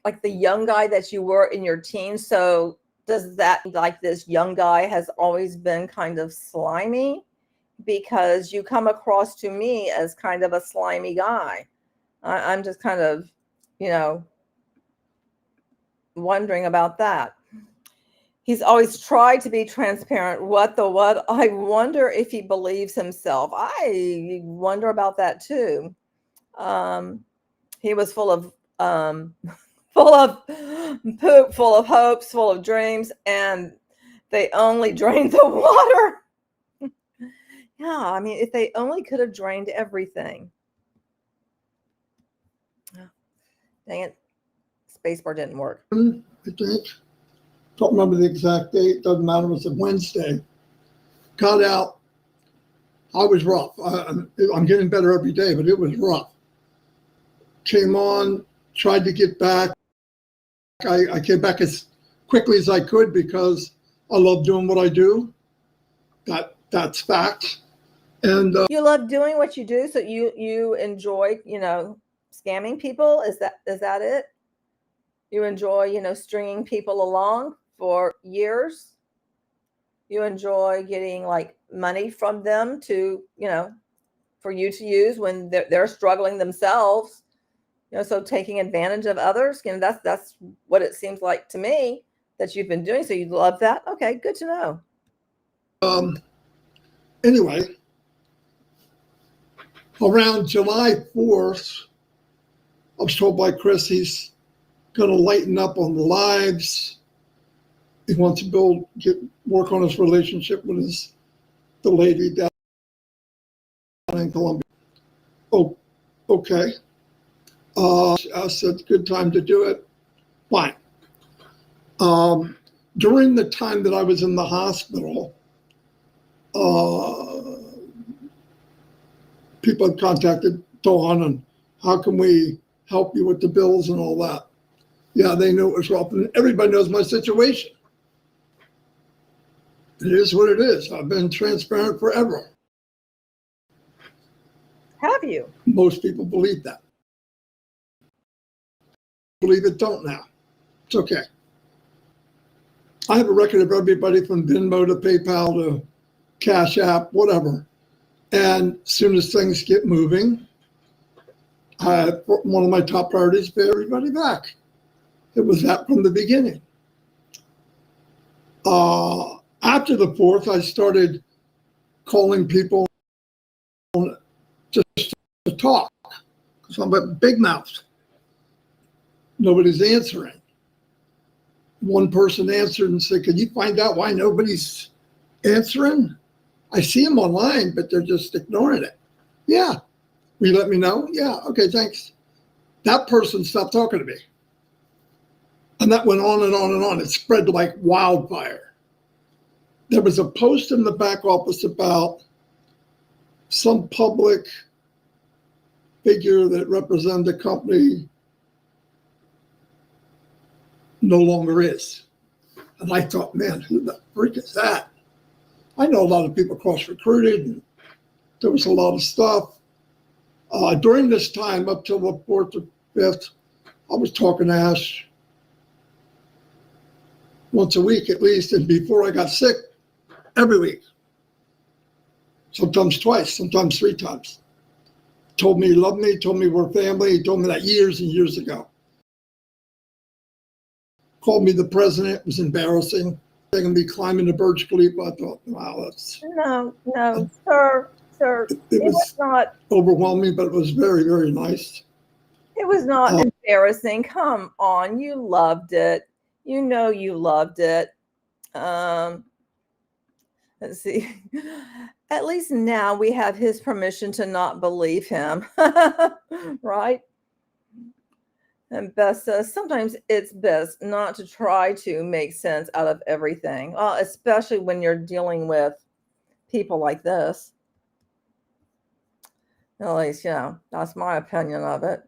like the young guy that you were in your teens. So does that, like, this young guy has always been kind of slimy? Because you come across to me as kind of a slimy guy. I'm just kind of, wondering about that. He's always tried to be transparent. What? I wonder if he believes himself. I wonder about that too. He was full of full of poop, full of hopes, full of dreams, and they only drained the water. Yeah, I mean, if they only could have drained everything. Oh, dang it. Spacebar didn't work. I think. Don't remember the exact date. Doesn't matter. It was a Wednesday. Got out. I was rough. I'm getting better every day, but it was rough. Came on, tried to get back. I came back as quickly as I could because I love doing what I do. That's fact. And you love doing what you do, so you enjoy, scamming people. Is that it? You enjoy, stringing people along for years. You enjoy getting like money from them to, for you to use when they're struggling themselves. So taking advantage of others. That's what it seems like to me that you've been doing. So you love that. Okay, good to know. Anyway, around July 4th, I was told by Chris he's going to lighten up on the lives. He wants to work on his relationship with the lady down in Colombia. Oh, okay. I said, good time to do it. Fine. During the time that I was in the hospital, people had contacted Dawn and how can we help you with the bills and all that. Yeah, they knew it was rough, and everybody knows my situation. It is what it is. I've been transparent forever. Have you? Most people believe that. Believe it, don't now. It's okay. I have a record of everybody from Venmo to PayPal to Cash App, whatever. And as soon as things get moving, one of my top priorities is pay everybody back. It was that from the beginning. After the 4th, I started calling people just to talk because I'm a big mouth. Nobody's answering. One person answered and said, "Can you find out why nobody's answering? I see them online, but they're just ignoring it." Yeah. Will you let me know? Yeah. Okay, thanks. That person stopped talking to me. And that went on and on and on. It spread like wildfire. There was a post in the back office about some public figure that represented the company no longer is. And I thought, man, who the freak is that? I know a lot of people cross-recruited, and there was a lot of stuff. During this time, up till the 4th or 5th, I was talking to Ash once a week at least, and before I got sick, every week. Sometimes twice, sometimes 3 times. Told me he loved me, told me we're family, he told me that years and years ago. Called me the president, it was embarrassing. They're going to be climbing the Burj Khalifa. I thought, wow, that's... No, sir. It was not overwhelming, but it was very, very nice. It was not embarrassing. Come on, you loved it. You know you loved it. Let's see. At least now we have his permission to not believe him. Right? And Beth says, sometimes it's best not to try to make sense out of everything. Well, especially when you're dealing with people like this. At least, that's my opinion of it.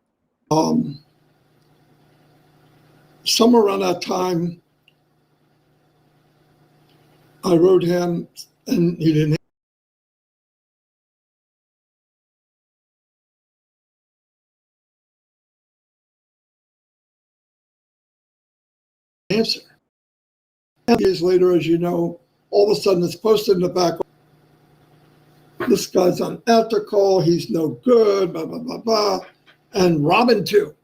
Somewhere around that time, I wrote him, and he didn't answer. And years later, as you know, all of a sudden it's posted in the back. This guy's unethical. He's no good. Blah blah blah blah. And Robin too.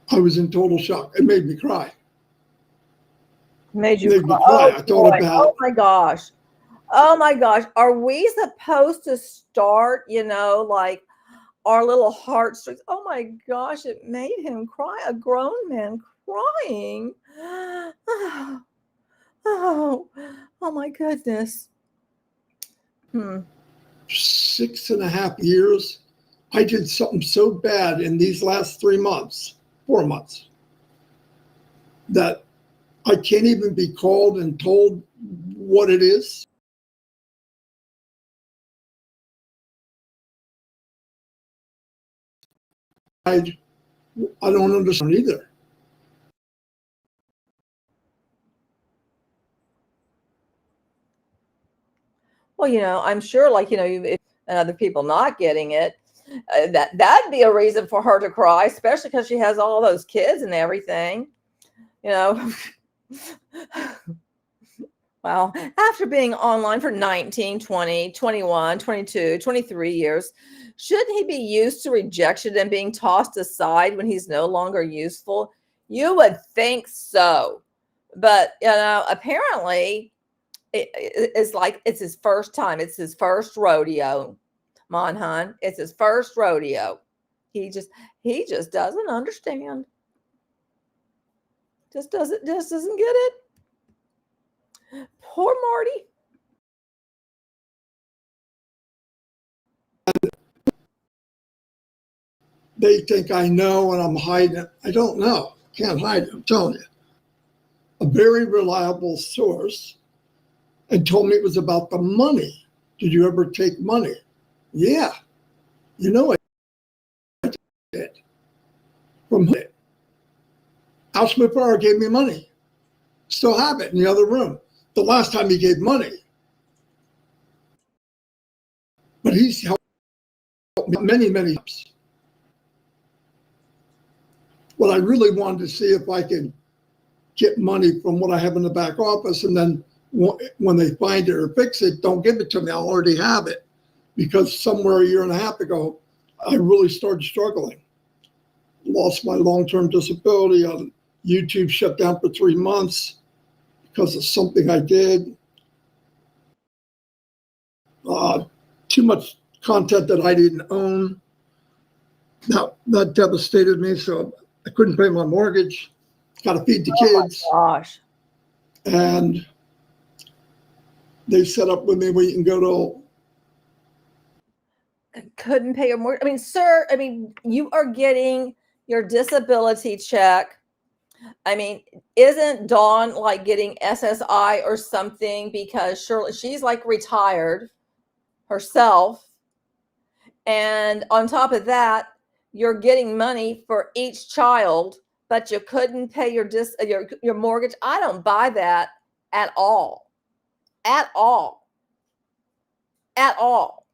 I was in total shock. It made me cry. Made you Made me cry. cry. I thought about. Oh my gosh. Oh my gosh. Are we supposed to start, like our little heartstrings? Oh my gosh, it made him cry. A grown man crying. Oh my goodness. 6.5 years. I did something so bad in these last 4 months, that I can't even be called and told what it is. I don't understand either. Well, I'm sure, if other people not getting it, that'd be a reason for her to cry, especially because she has all those kids and everything. Well, after being online for 19, 20, 21, 22, 23 years, shouldn't he be used to rejection and being tossed aside when he's no longer useful? You would think so. But, apparently it's like it's his first time. It's his first rodeo, Monhan. It's his first rodeo. He just doesn't understand. Just doesn't get it. Poor Marty. They think I know and I'm hiding it. I don't know. Can't hide it, I'm telling you. A very reliable source, and told me it was about the money. Did you ever take money? Yeah. I did. From who? Ash Mufareh gave me money. Still have it in the other room. The last time he gave money. But he's helped me many, many times. What I really wanted to see if I could get money from what I have in the back office, and then when they find it or fix it, don't give it to me. I'll already have it. Because somewhere 1.5 years ago, I really started struggling. Lost my long-term disability. On YouTube shut down for 3 months because of something I did. Too much content that I didn't own. That devastated me, so I couldn't pay my mortgage. Got to feed the kids. Oh my gosh. And they set up with me where you can go to. Couldn't pay your mortgage. Sir, you are getting your disability check. Isn't Dawn like getting SSI or something? Because surely she's like retired herself. And on top of that, you're getting money for each child, but you couldn't pay your mortgage. I don't buy that at all. At all. At all.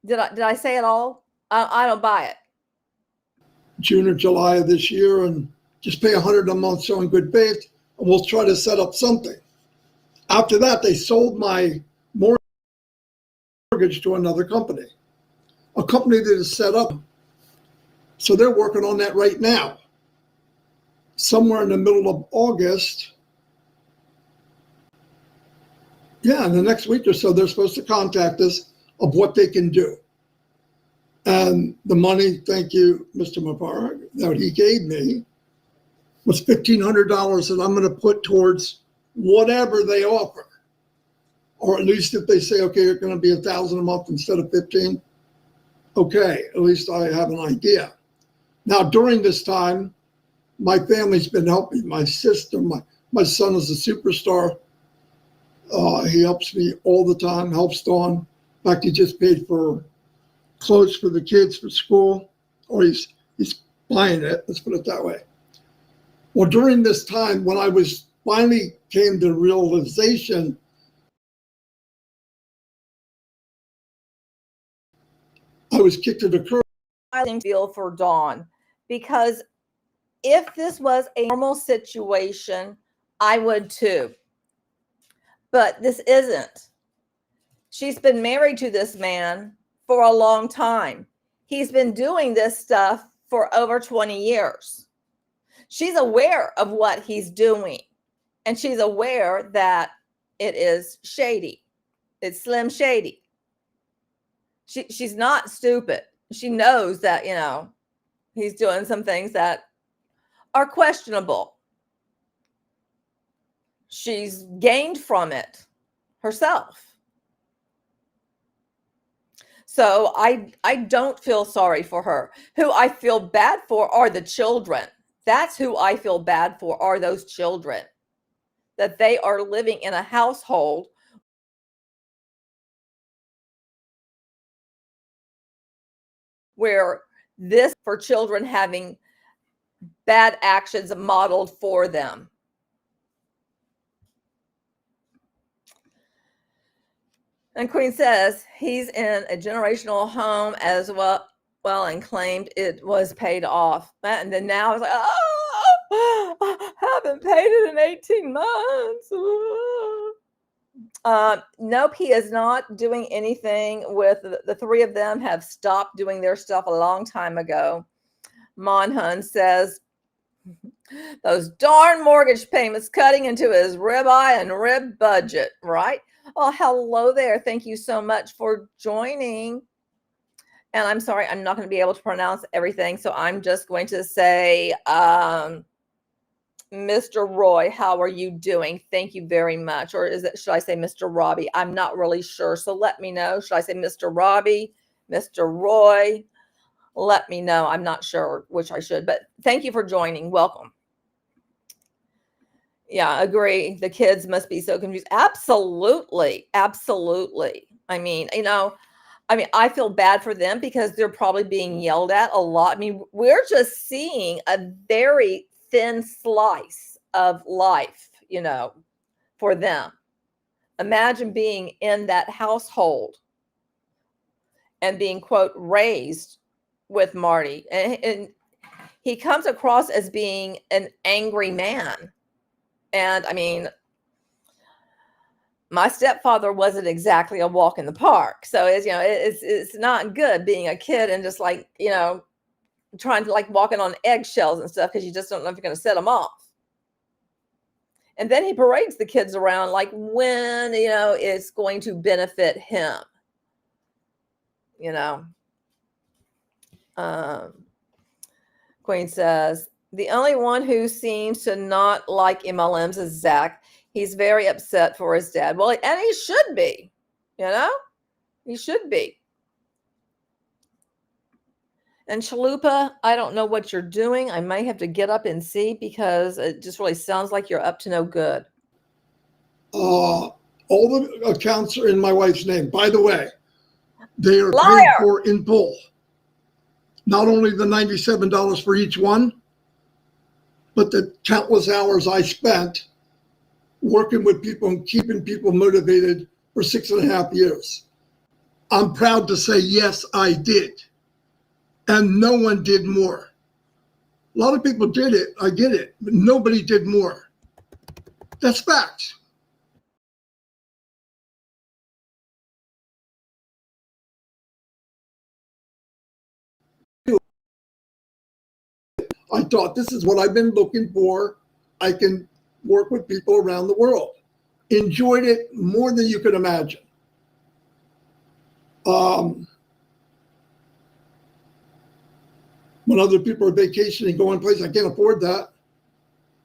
Did I say it all? I don't buy it. June or July of this year, and just pay $100 a month showing good faith, and we'll try to set up something. After that, they sold my mortgage to another company, a company that is set up. So they're working on that right now. Somewhere in the middle of August, in the next week or so, they're supposed to contact us of what they can do. And the money, thank you, Mr. Mufareh, that he gave me was $1,500 that I'm going to put towards whatever they offer. Or at least if they say, okay, you're going to be $1,000 a month instead of 15. Okay, at least I have an idea. Now, during this time, my family's been helping. My sister, my son is a superstar. He helps me all the time, helps Dawn. In fact, he just paid for clothes for the kids for school, or he's buying it, let's put it that way. Well, during this time, when I was finally came to realization, I was kicked to the curb. I feel for Dawn, because if this was a normal situation, I would too. But this isn't. She's been married to this man for a long time. He's been doing this stuff for over 20 years. She's aware of what he's doing, and she's aware that it is shady. It's slim shady. She's not stupid. She knows that, you know, he's doing some things that are questionable. She's gained from it herself. So I don't feel sorry for her. Who I feel bad for are the children. That's who I feel bad for, are those children. That they are living in a household where this, for children having bad actions modeled for them. And Queen says he's in a generational home as well, and claimed it was paid off. And then now it's like, oh, I haven't paid it in 18 months. Nope, he is not doing anything with the three of them. Have stopped doing their stuff a long time ago. Monhun says those darn mortgage payments cutting into his ribeye and rib budget, right? Oh, hello there. Thank you so much for joining. And I'm sorry, I'm not going to be able to pronounce everything, so I'm just going to say, Mr. Roy, how are you doing? Thank you very much. Or should I say Mr. Robbie? I'm not really sure. So let me know. Should I say Mr. Robbie, Mr. Roy? Let me know. I'm not sure which I should, but thank you for joining. Welcome. Yeah, agree. The kids must be so confused. Absolutely. Absolutely. I mean, I feel bad for them because they're probably being yelled at a lot. I mean, we're just seeing a very thin slice of life, for them. Imagine being in that household and being, quote, raised with Marty. And he comes across as being an angry man. And I mean, my stepfather wasn't exactly a walk in the park. So it's not good being a kid and just like, trying to like walking on eggshells and stuff, because you just don't know if you're going to set them off. And then he parades the kids around like when, it's going to benefit him, Queen says, the only one who seems to not like MLMs is Zach. He's very upset for his dad. Well, and he should be, he should be. And Chalupa, I don't know what you're doing. I might have to get up and see, because it just really sounds like you're up to no good. All the accounts are in my wife's name. By the way, they are Liar. paid for in full. Not only the $97 for each one, but the countless hours I spent working with people and keeping people motivated for 6.5 years. I'm proud to say, yes, I did. And no one did more. A lot of people did it. I get it. But nobody did more. That's facts. I thought, this is what I've been looking for. I can work with people around the world. Enjoyed it more than you could imagine. When other people are vacationing, going places, I can't afford that.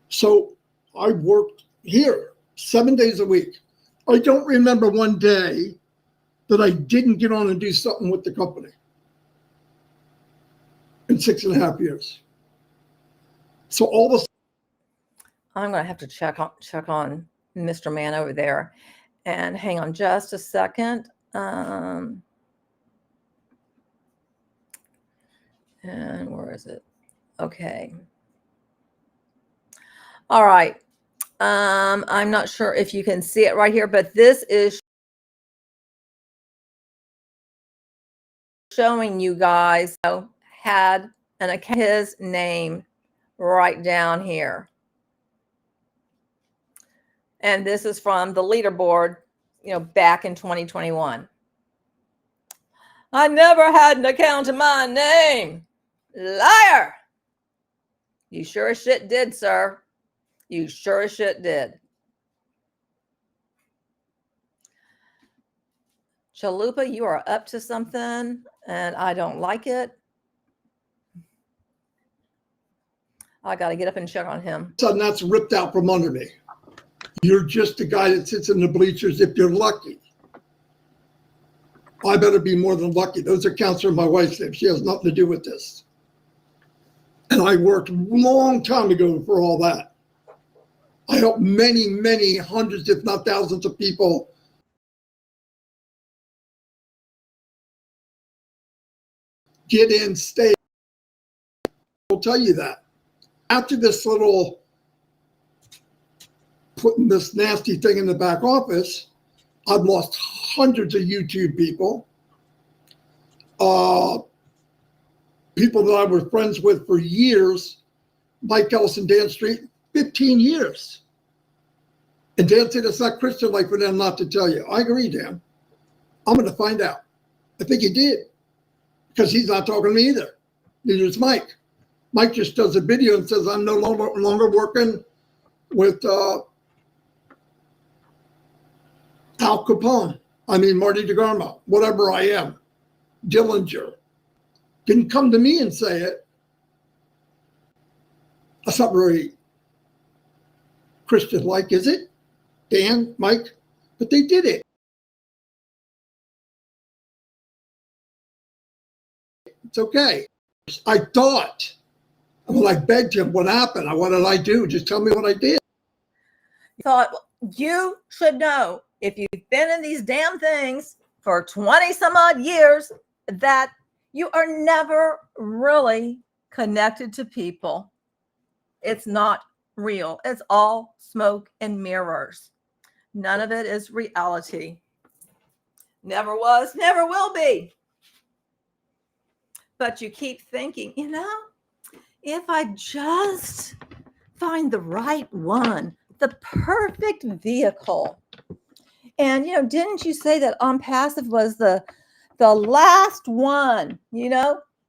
So I worked here 7 days a week. I don't remember one day that I didn't get on and do something with the company in 6.5 years. So all the I'm going to have to check on Mr. Man over there, and hang on just a second. And where is it? Okay. All right. I'm not sure if you can see it right here, but this is showing you guys had an account, his name right down here. And this is from the leaderboard, back in 2021. I never had an account in my name. Liar. You sure as shit did, sir. You sure as shit did. Chalupa, you are up to something, and I don't like it. I got to get up and check on him. sudden that's ripped out from under me. You're just a guy that sits in the bleachers if you're lucky. I better be more than lucky. Those accounts are my wife's name. She has nothing to do with this. And I worked a long time ago for all that. I helped many, many hundreds, if not thousands of people get in, stay. I'll tell you that. After this little putting this nasty thing in the back office, I've lost hundreds of YouTube people, people that I was friends with for years, Mike Ellison, Dan Street, 15 years. And Dan said it's not Christian like for them not to tell you. I agree, Dan. I'm going to find out. I think he did, because he's not talking to me either. Neither is Mike. Mike just does a video and says, I'm no longer working with Al Capone. Marty DeGarmo, whatever I am. Dillinger. Didn't come to me and say it. That's not very Christian-like, is it? Dan, Mike? But they did it. It's okay. I thought, when I begged him, what happened? What did I do? Just tell me what I did. You thought, you should know, if you've been in these damn things for 20 some odd years, that you are never really connected to people. It's not real. It's all smoke and mirrors. None of it is reality. Never was, never will be. But you keep thinking, if I just find the right one, the perfect vehicle. And, didn't you say that ONPASSIVE was the last one? You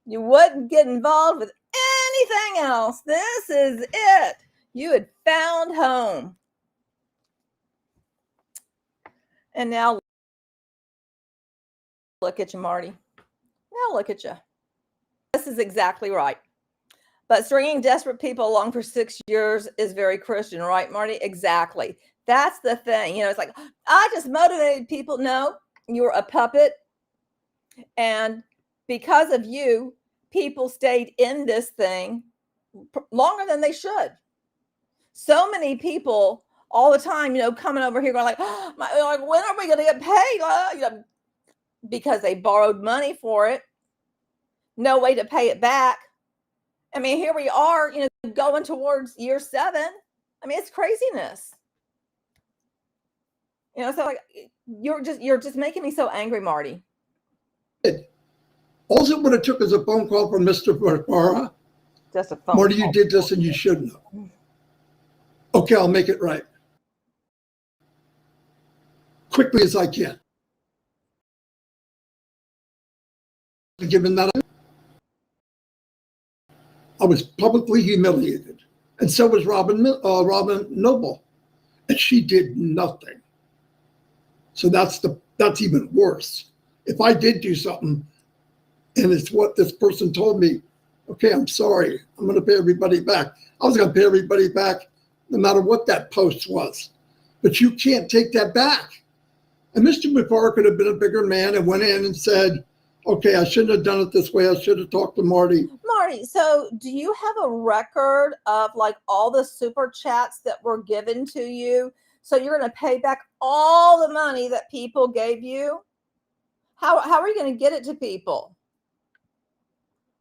wouldn't get involved with anything else. This is it. You had found home. And now look at you, Marty. Now look at you. This is exactly right. But stringing desperate people along for 6 years is very Christian, right, Marty? Exactly. That's the thing. It's like, I just motivated people. No, you're a puppet. And because of you, people stayed in this thing longer than they should. So many people all the time, coming over here going like, when are we going to get paid? Because they borrowed money for it. No way to pay it back. Here we are, going towards year 7. It's craziness. So like you're just making me so angry, Marty. All it would have took is a phone call from Mr. Mufareh. Just a phone Marty, call. you did this and you shouldn't have. Okay, I'll make it right. Quickly as I can. Given that, I was publicly humiliated, and so was Robin Noble, and she did nothing. So that's even worse. If I did do something, and it's what this person told me, okay, I'm sorry, I'm going to pay everybody back. I was going to pay everybody back no matter what that post was. but you can't take that back. And Mr. Mufareh could have been a bigger man and went in and said, okay, I shouldn't have done it this way. I should have talked to Marty. Marty, so do you have a record of like all the super chats that were given to you? So you're going to pay back all the money that people gave you? How are you going to get it to people?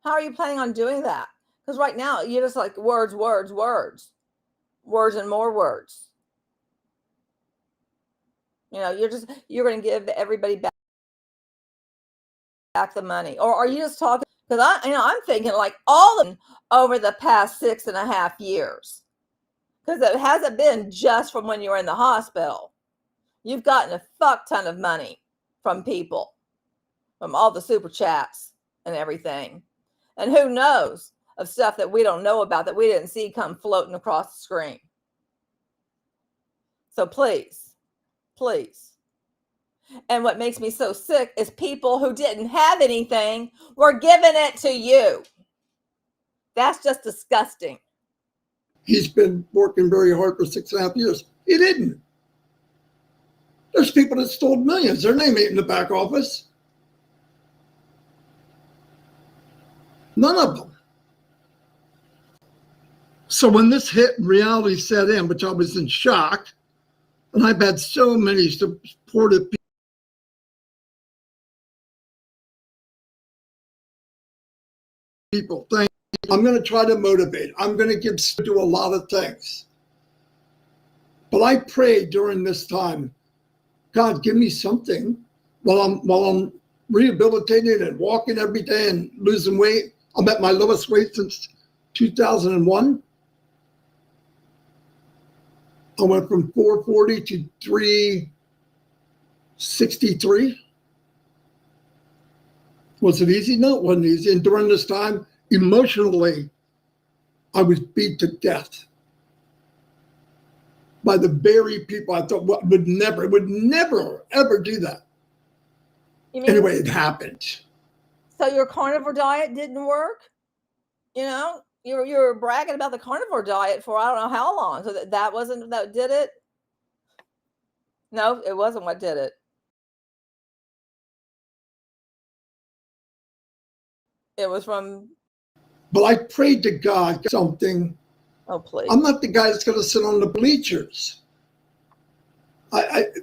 How are you planning on doing that? Because right now you're just like words, words, words, words and more words. You know, you're going to give everybody back the money, or are you just talking? Because I'm thinking like all of them over the past 6.5 years, because it hasn't been just from when you were in the hospital. You've gotten a fuck ton of money from people, from all the super chats and everything, and who knows of stuff that we don't know about that we didn't see come floating across the screen. So please, please. And what makes me so sick is people who didn't have anything were giving it to you. That's just disgusting. He's been working very hard for 6.5 years. He didn't. There's people that stole millions. Their name ain't in the back office. None of them. So when this hit and reality set in, which I was in shock, and I've had so many supportive people, thank you. I'm going to try to motivate. I'm going to do a lot of things. But I prayed during this time, God, give me something while I'm rehabilitated and walking every day and losing weight. I'm at my lowest weight since 2001. I went from 440 to 363. Was it easy? No, it wasn't easy. And during this time, emotionally, I was beat to death by the very people I thought would never, ever do that. Anyway, it happened. So your carnivore diet didn't work? You know, you were bragging about the carnivore diet for I don't know how long. So that wasn't that did it? No, it wasn't what did it. It was from. But I prayed to God something. Oh, please. I'm not the guy that's going to sit on the bleachers.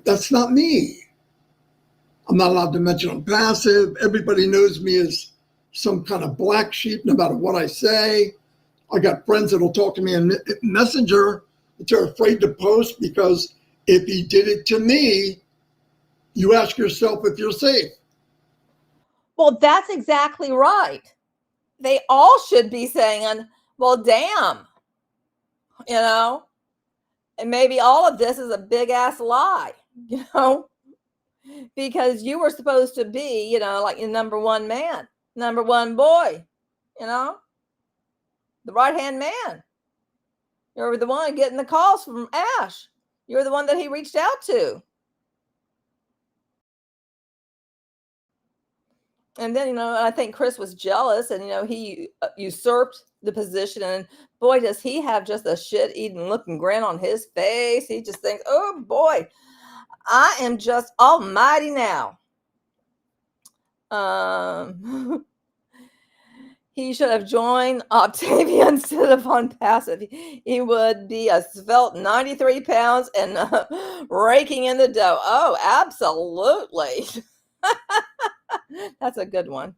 That's not me. I'm not allowed to mention I'm passive. Everybody knows me as some kind of black sheep, no matter what I say. I got friends that'll talk to me in Messenger, but they're afraid to post because if he did it to me, you ask yourself if you're safe. Well, that's exactly right. They all should be saying, well, damn, you know, and maybe all of this is a big ass lie, you know, because you were supposed to be, you know, like your number one man, number one boy, you know, the right-hand man. You're the one getting the calls from Ash. You're the one that he reached out to. And then, you know, I think Chris was jealous and, you know, he usurped the position. And boy, does he have just a shit-eating looking grin on his face. He just thinks, oh, boy, I am just almighty now. He should have joined Octavia instead of Unpassive. He would be a svelte 93 pounds and raking in the dough. Oh, absolutely. That's a good one.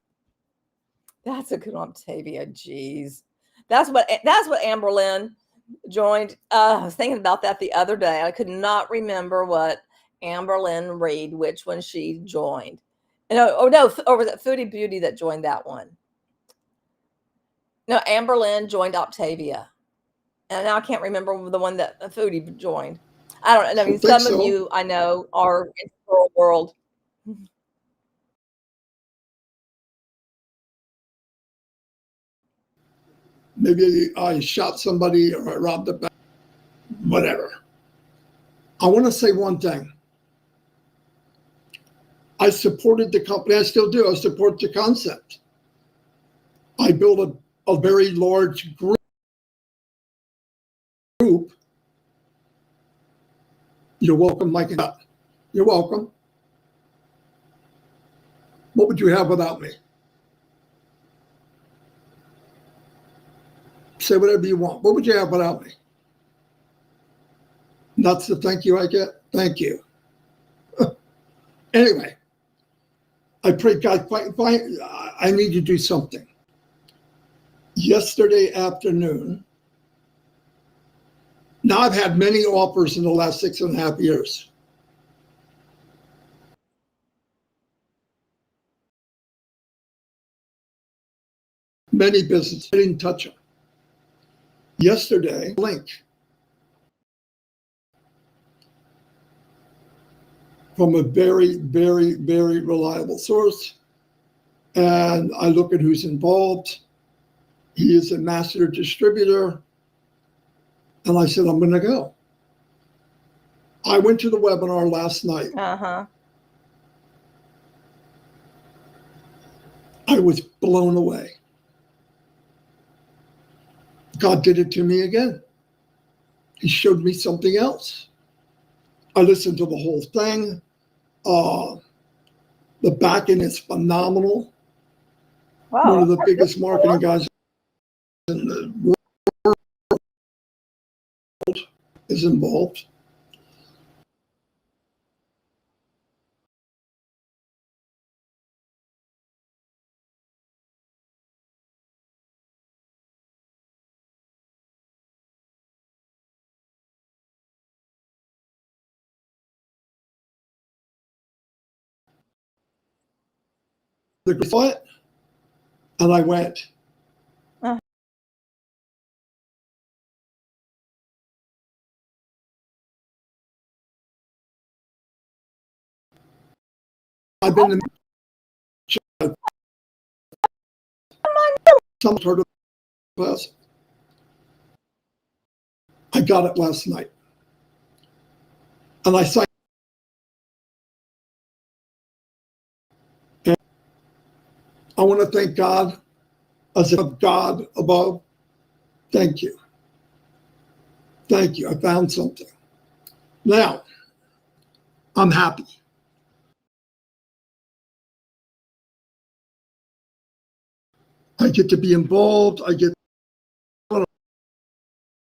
That's a good one, Octavia. Jeez. That's what Amberlynn joined. I was thinking about that the other day. I could not remember what Amberlynn Reed, which one she joined. No, or was it Foodie Beauty that joined that one? No, Amberlynn joined Octavia. And now I can't remember the one that Foodie joined. I don't know. I mean, some of you I know are in the rural world. Maybe I shot somebody or I robbed a bank, whatever. I want to say one thing. I supported the company. I still do. I support the concept. I built a very large group You're welcome, Mike. You're welcome. What would you have without me? Say whatever you want. What would you have without me? That's the thank you I get. Thank you. Anyway, I pray, God, I need to do something. Yesterday afternoon, now I've had many offers in the last 6.5 years. Many businesses, I didn't touch them. Yesterday, link from a very, very, very reliable source. And I look at who's involved. He is a master distributor. And I said, I'm going to go. I went to the webinar last night. I was blown away. God did it to me again. He showed me something else. I listened to the whole thing. The back end is phenomenal. Wow. One of the biggest marketing guys in the world is involved. And I went. I've been in some sort of class. I got it last night. And I signed. And I want to thank God, as if God above. Thank you. Thank you. I found something. Now, I'm happy. I get to be involved. I get to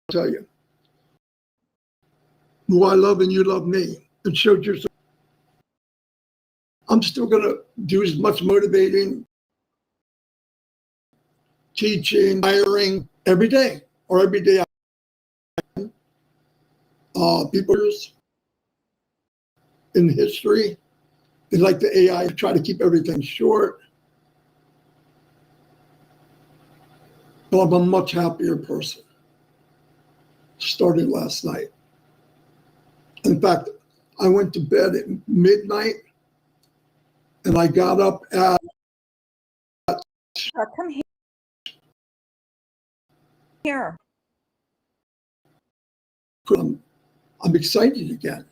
tell you who I love and you love me. It showed yourself. I'm still going to do as much motivating, teaching, hiring every day or every day. People in history, they like the AI, try to keep everything short. But I'm a much happier person. Started last night. In fact, I went to bed at midnight and I got up at Come here. I'm excited again.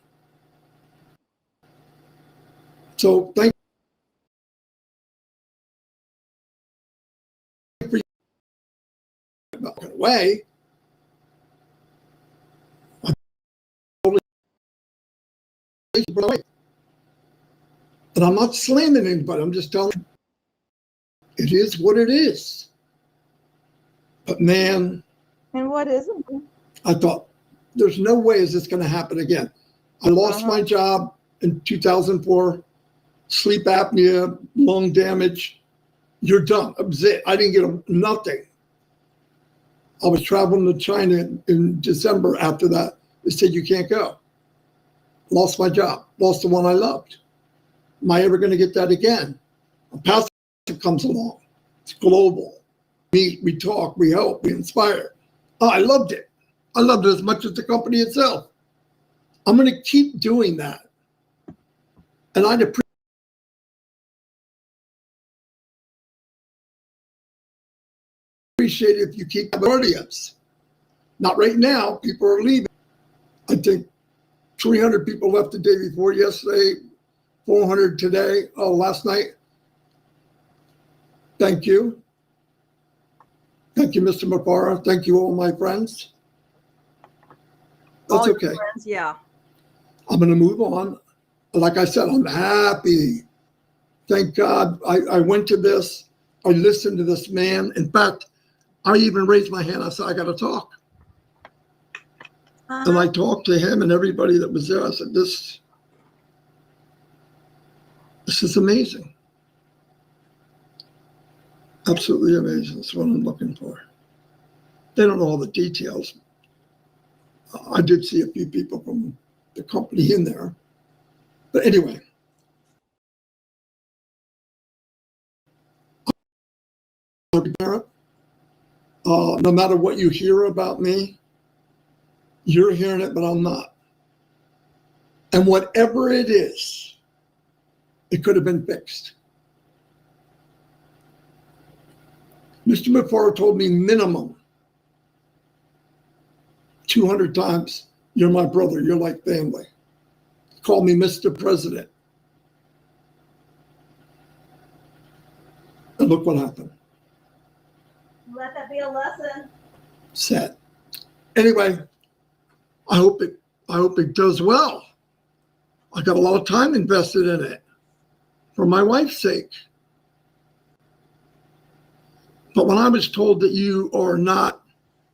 So thank you for your way. And I'm not slamming anybody. I'm just telling you, it is what it is. But man. And what is it? I thought, there's no way is this going to happen again. I lost my job in 2004, sleep apnea, lung damage. You're done. That was it. I didn't get nothing. I was traveling to China in December after that. They said, you can't go. Lost my job. Lost the one I loved. Am I ever going to get that again? A pastor comes along. It's global. We talk, we help, we inspire. Oh, I loved it. I loved it as much as the company itself. I'm going to keep doing that. And I'd appreciate it if you keep the audience. Not right now. People are leaving. I think 300 people left the day before yesterday, 400 today, last night. Thank you. Thank you, Mr. Mufareh. Thank you, all my friends. That's okay. Friends, yeah. I'm going to move on. Like I said, I'm happy. Thank God I went to this. I listened to this man. In fact, I even raised my hand. I said, I got to talk. And I talked to him and everybody that was there. I said, this is amazing. Absolutely amazing. That's what I'm looking for. They don't know all the details. I did see a few people from the company in there. But anyway. No matter what you hear about me, you're hearing it, but I'm not. And whatever it is, it could have been fixed. Mr. Mufareh told me minimum 200 times, you're my brother, you're like family. He called me Mr. President. And look what happened. Let that be a lesson. Sad. Anyway, I hope it does well. I got a lot of time invested in it for my wife's sake. But when I was told that you are not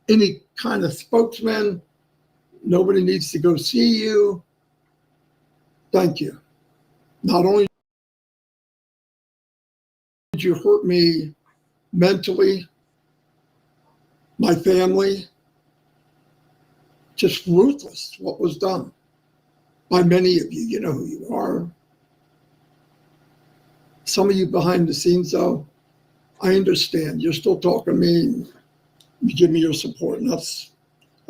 any kind of spokesman, nobody needs to go see you, thank you. Not only did you hurt me mentally, my family, just ruthless what was done by many of you. You know who you are. Some of you behind the scenes, though, I understand. You're still talking to me and you give me your support, and that's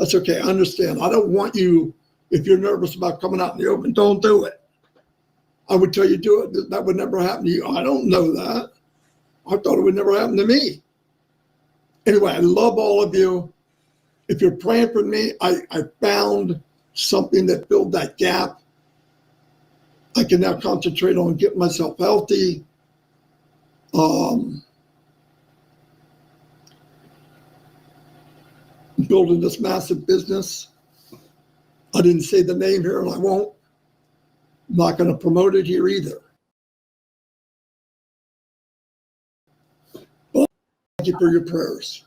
okay. I understand. I don't want you, if you're nervous about coming out in the open, don't do it. I would tell you do it. That would never happen to you. I don't know that. I thought it would never happen to me. Anyway, I love all of you. If you're praying for me, I found something that filled that gap. I can now concentrate on getting myself healthy. Building this massive business. I didn't say the name here and I won't. I'm not going to promote it here either. But thank you for your prayers.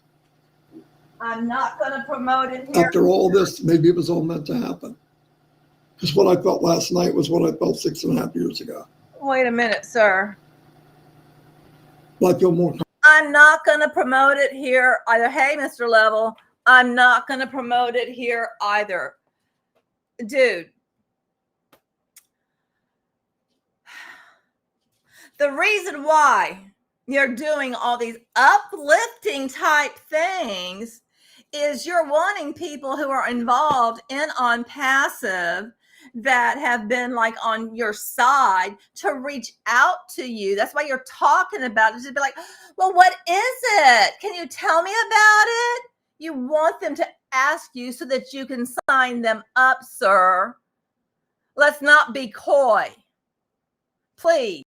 I'm not going to promote it here. After all this, maybe it was all meant to happen. Because what I felt last night was what I felt 6.5 years ago. Wait a minute, sir. But I feel more. I'm not going to promote it here either. Hey, Mr. Level, I'm not going to promote it here either. Dude, the reason why you're doing all these uplifting type things is you're wanting people who are involved in ONPASSIVE that have been like on your side to reach out to you. That's why you're talking about it, to be like, well, what is it? Can you tell me about it? You want them to ask you so that you can sign them up, sir. Let's not be coy. Please.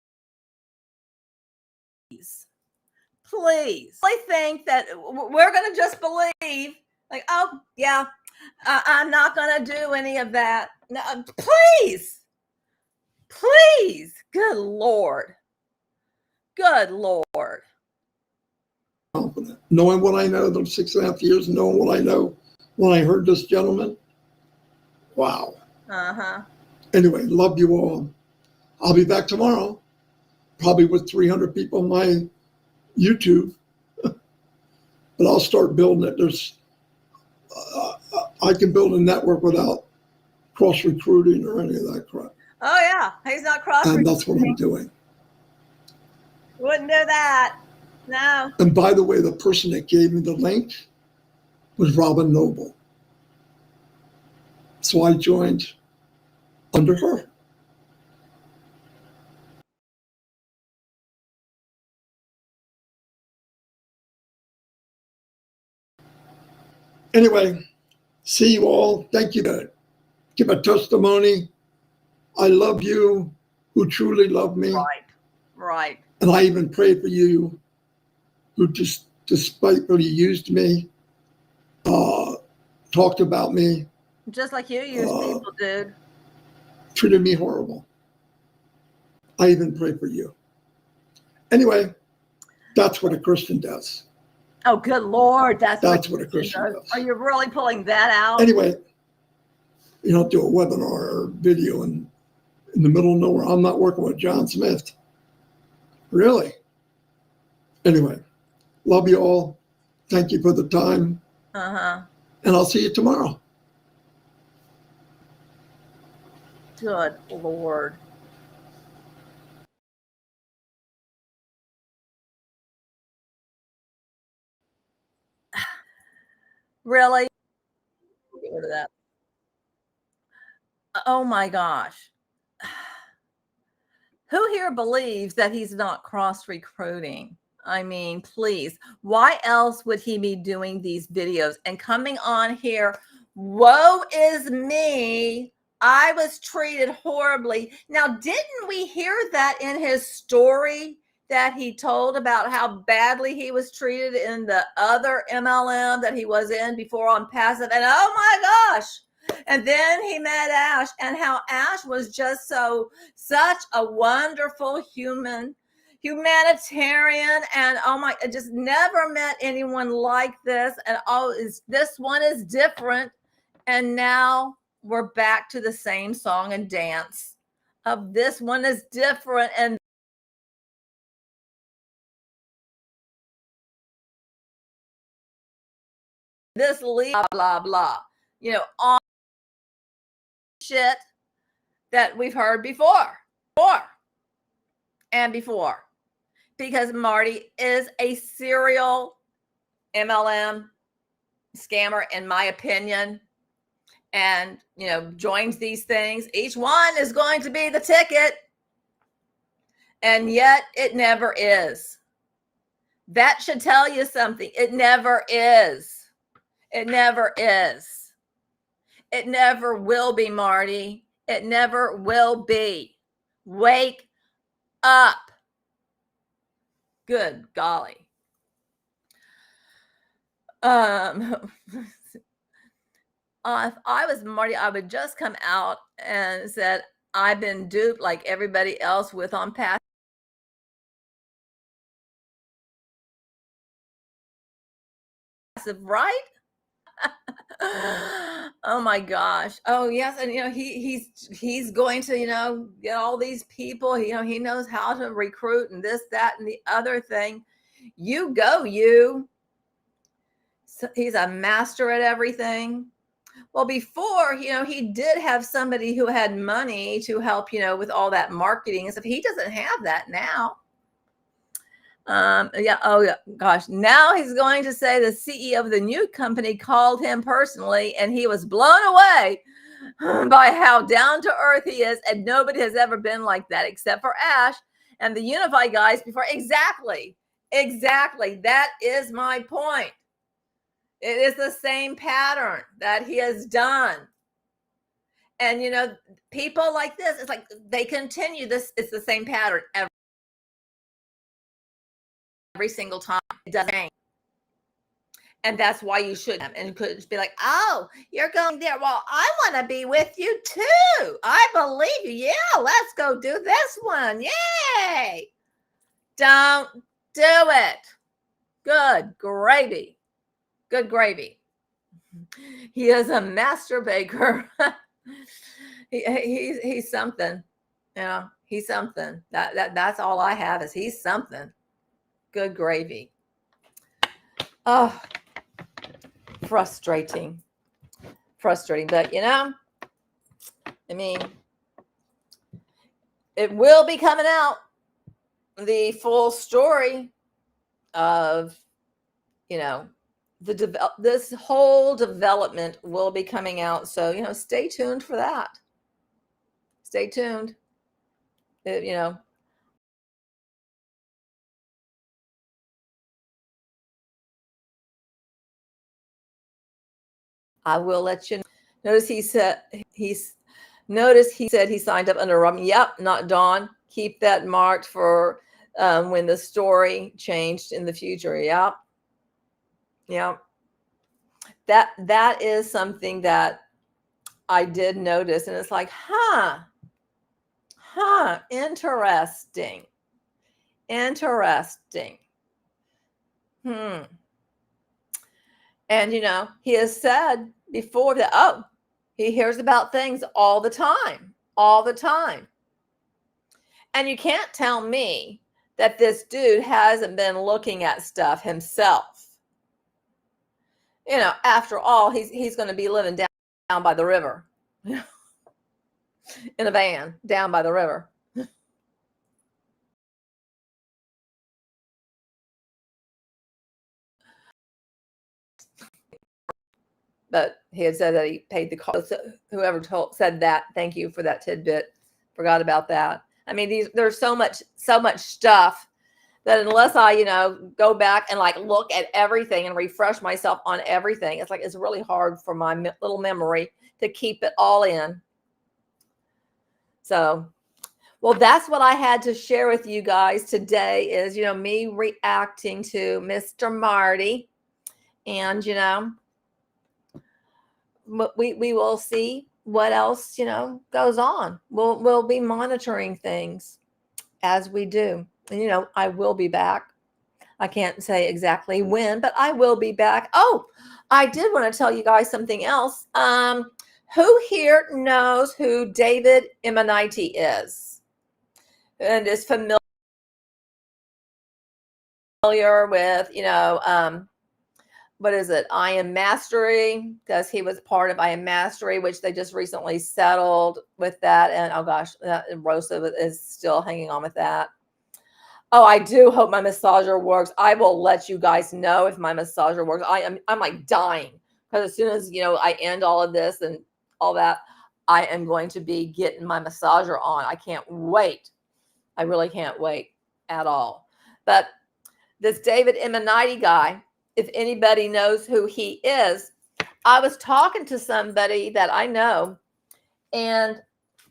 Please. I think that we're going to just believe, like, oh, yeah, I'm not going to do any of that. No, please. Please. Good Lord. Good Lord. Confident. Knowing what I know, those 6.5 years, knowing what I know when I heard this gentleman. Wow. Uh-huh. Anyway, love you all. I'll be back tomorrow, probably with 300 people on my YouTube. But I'll start building it. There's, I can build a network without cross-recruiting or any of that crap. Oh, yeah. He's not cross-recruiting. And that's what I'm doing. Wouldn't do that. No. And by the way, the person that gave me the link was Robin Noble. So I joined under her. Anyway, see you all. Thank you to give a testimony. I love you who truly love me. Right. Right. And I even pray for you who just despitefully used me, talked about me. Just like you use people, dude. treated me horrible. I even pray for you. Anyway, that's what a Christian does. Oh, good Lord. That's what a Christian does. Are you really pulling that out? Anyway, you don't do a webinar or video in the middle of nowhere. I'm not working with John Smith. Really? Anyway, love you all. Thank you for the time. Uh-huh. And I'll see you tomorrow. Good Lord. Really? Get rid of that. Oh my gosh. Who here believes that he's not cross-recruiting? I mean, please, why else would he be doing these videos and coming on here? Woe is me. I was treated horribly. Now, didn't we hear that in his story that he told about how badly he was treated in the other MLM that he was in before ONPASSIVE? And oh my gosh. And then he met Ash, and how Ash was just such a wonderful humanitarian, and oh my, I just never met anyone like this. And this one is different. And now we're back to the same song and dance of this one is different. And this blah, blah, blah, on shit that we've heard before. Because Marty is a serial MLM scammer, in my opinion, and, joins these things. Each one is going to be the ticket, and yet it never is. That should tell you something. It never is. It never is. It never will be, Marty. It never will be. Wake up. Good golly. If I was Marty, I would just come out and said, I've been duped like everybody else with ONPASSIVE, right? Oh my gosh. Oh yes. And he's going to, get all these people, he knows how to recruit and this, that, and the other thing. You go, So he's a master at everything. Well, before, he did have somebody who had money to help, with all that marketing and stuff. He doesn't have that now. Yeah. Oh, yeah. Gosh. Now he's going to say the CEO of the new company called him personally, and he was blown away by how down to earth he is. And nobody has ever been like that except for Ash and the Unified guys before. Exactly. That is my point. It is the same pattern that he has done. And, people like this, it's like they continue this. It's the same pattern every single time. It doesn't change. And that's why you should. And you could just be like, oh, you're going there. Well, I want to be with you too. I believe you. Yeah, let's go do this one. Yay. Don't do it. Good gravy. Good gravy. He is a master baker. He's something. He's something. That's all I have is he's something. Good gravy. Oh, frustrating. But I mean, it will be coming out, the full story of, this whole development will be coming out. So, stay tuned for that. Stay tuned. I will let you know. Notice he said he signed up under Robin. Yep, not Dawn. Keep that marked for when the story changed in the future. Yep. That is something that I did notice, and it's like, Interesting. Interesting. And he has said before that, oh, he hears about things all the time, all the time. And you can't tell me that this dude hasn't been looking at stuff himself. After all, he's going to be living down by the river in a van down by the river. But he had said that he paid the cost. Whoever said that, thank you for that tidbit. Forgot about that. I mean, there's so much stuff that unless I, go back and like look at everything and refresh myself on everything, it's really hard for my little memory to keep it all in. So, well, that's what I had to share with you guys today is, me reacting to Mr. Marty. And, we will see what else, goes on. We'll be monitoring things as we do. And, I will be back. I can't say exactly when, but I will be back. Oh, I did want to tell you guys something else. Who here knows who David Immonite is and is familiar with, what is it? I Am Mastery, because he was part of I Am Mastery, which they just recently settled with that. And oh gosh, Rosa is still hanging on with that. Oh, I do hope my massager works. I will let you guys know if my massager works. I'm like dying because as soon as I end all of this and all that, I am going to be getting my massager on. I can't wait. I really can't wait at all. But this David Immonite guy, if anybody knows who he is, I was talking to somebody that I know, and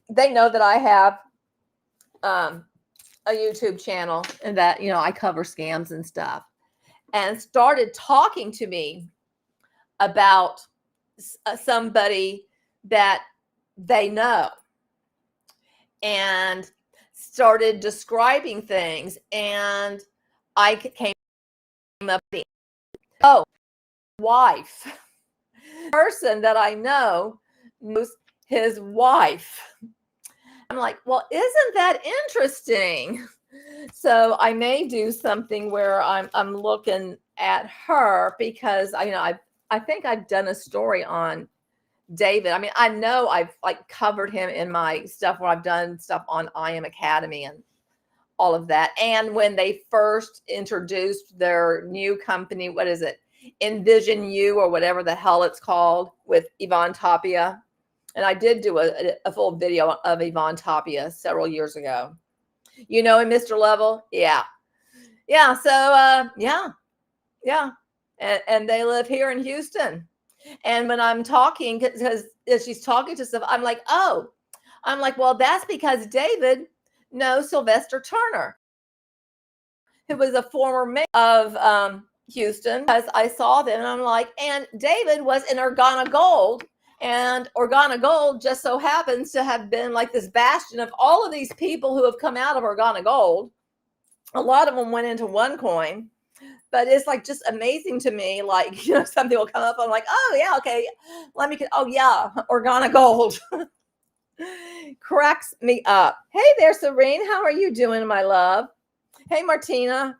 they know that I have a YouTube channel and that, I cover scams and stuff, and started talking to me about somebody that they know and started describing things. And I came up with, oh, wife, person that I know knows his wife. I'm like, well, isn't that interesting? So I may do something where I'm looking at her because I think I've done a story on David. I mean, I know I've like covered him in my stuff where I've done stuff on I Am Academy and all of that. And when they first introduced their new company, what is it? Envision You or whatever the hell it's called, with Yvonne Tapia. And I did do a full video of Yvonne Tapia several years ago. In Mr. Level? Yeah. Yeah. So, yeah. And they live here in Houston. And when I'm talking, because she's talking to stuff, I'm like, well, that's because David knows Sylvester Turner, who was a former mayor of Houston, because I saw them and I'm like, and David was in Organa Gold. And Organa Gold just so happens to have been like this bastion of all of these people who have come out of Organa Gold. A lot of them went into OneCoin, but it's like just amazing to me. Like, some people come up, I'm like, oh yeah, okay, oh yeah, Organa Gold. Cracks me up. Hey there, Serene. How are you doing, my love? Hey, Martina.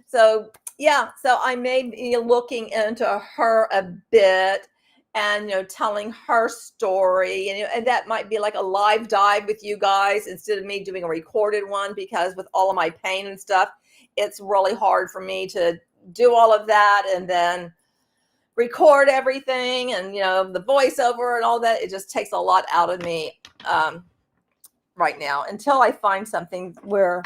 So yeah, so I may be looking into her a bit and telling her story, and that might be like a live dive with you guys instead of me doing a recorded one, because with all of my pain and stuff, it's really hard for me to do all of that and then record everything and the voiceover and all that. It just takes a lot out of me right now until I find something where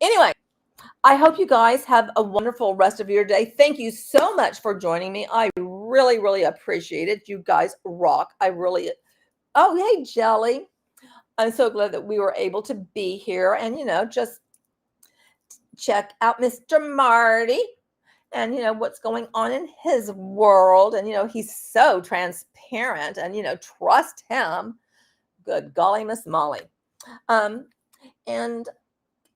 anyway, I hope you guys have a wonderful rest of your day. Thank you so much for joining me. I really, really appreciate it. You guys rock. Oh, hey, Jelly. I'm so glad that we were able to be here and, just check out Mr. Marty and what's going on in his world. And he's so transparent, and trust him. Good golly, Miss Molly. And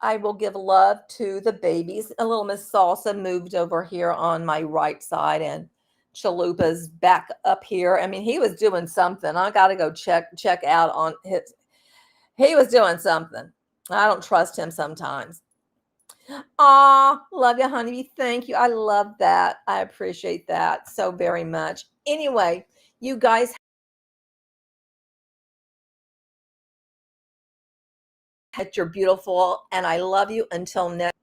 I will give love to the babies. A little Miss Salsa moved over here on my right side, and Chalupa's back up here. I mean, he was doing something. I got to go check out on his. He was doing something. I don't trust him sometimes. Aw, love you, honeybee. Thank you. I love that. I appreciate that so very much. Anyway, you guys, you're beautiful, and I love you. Until next.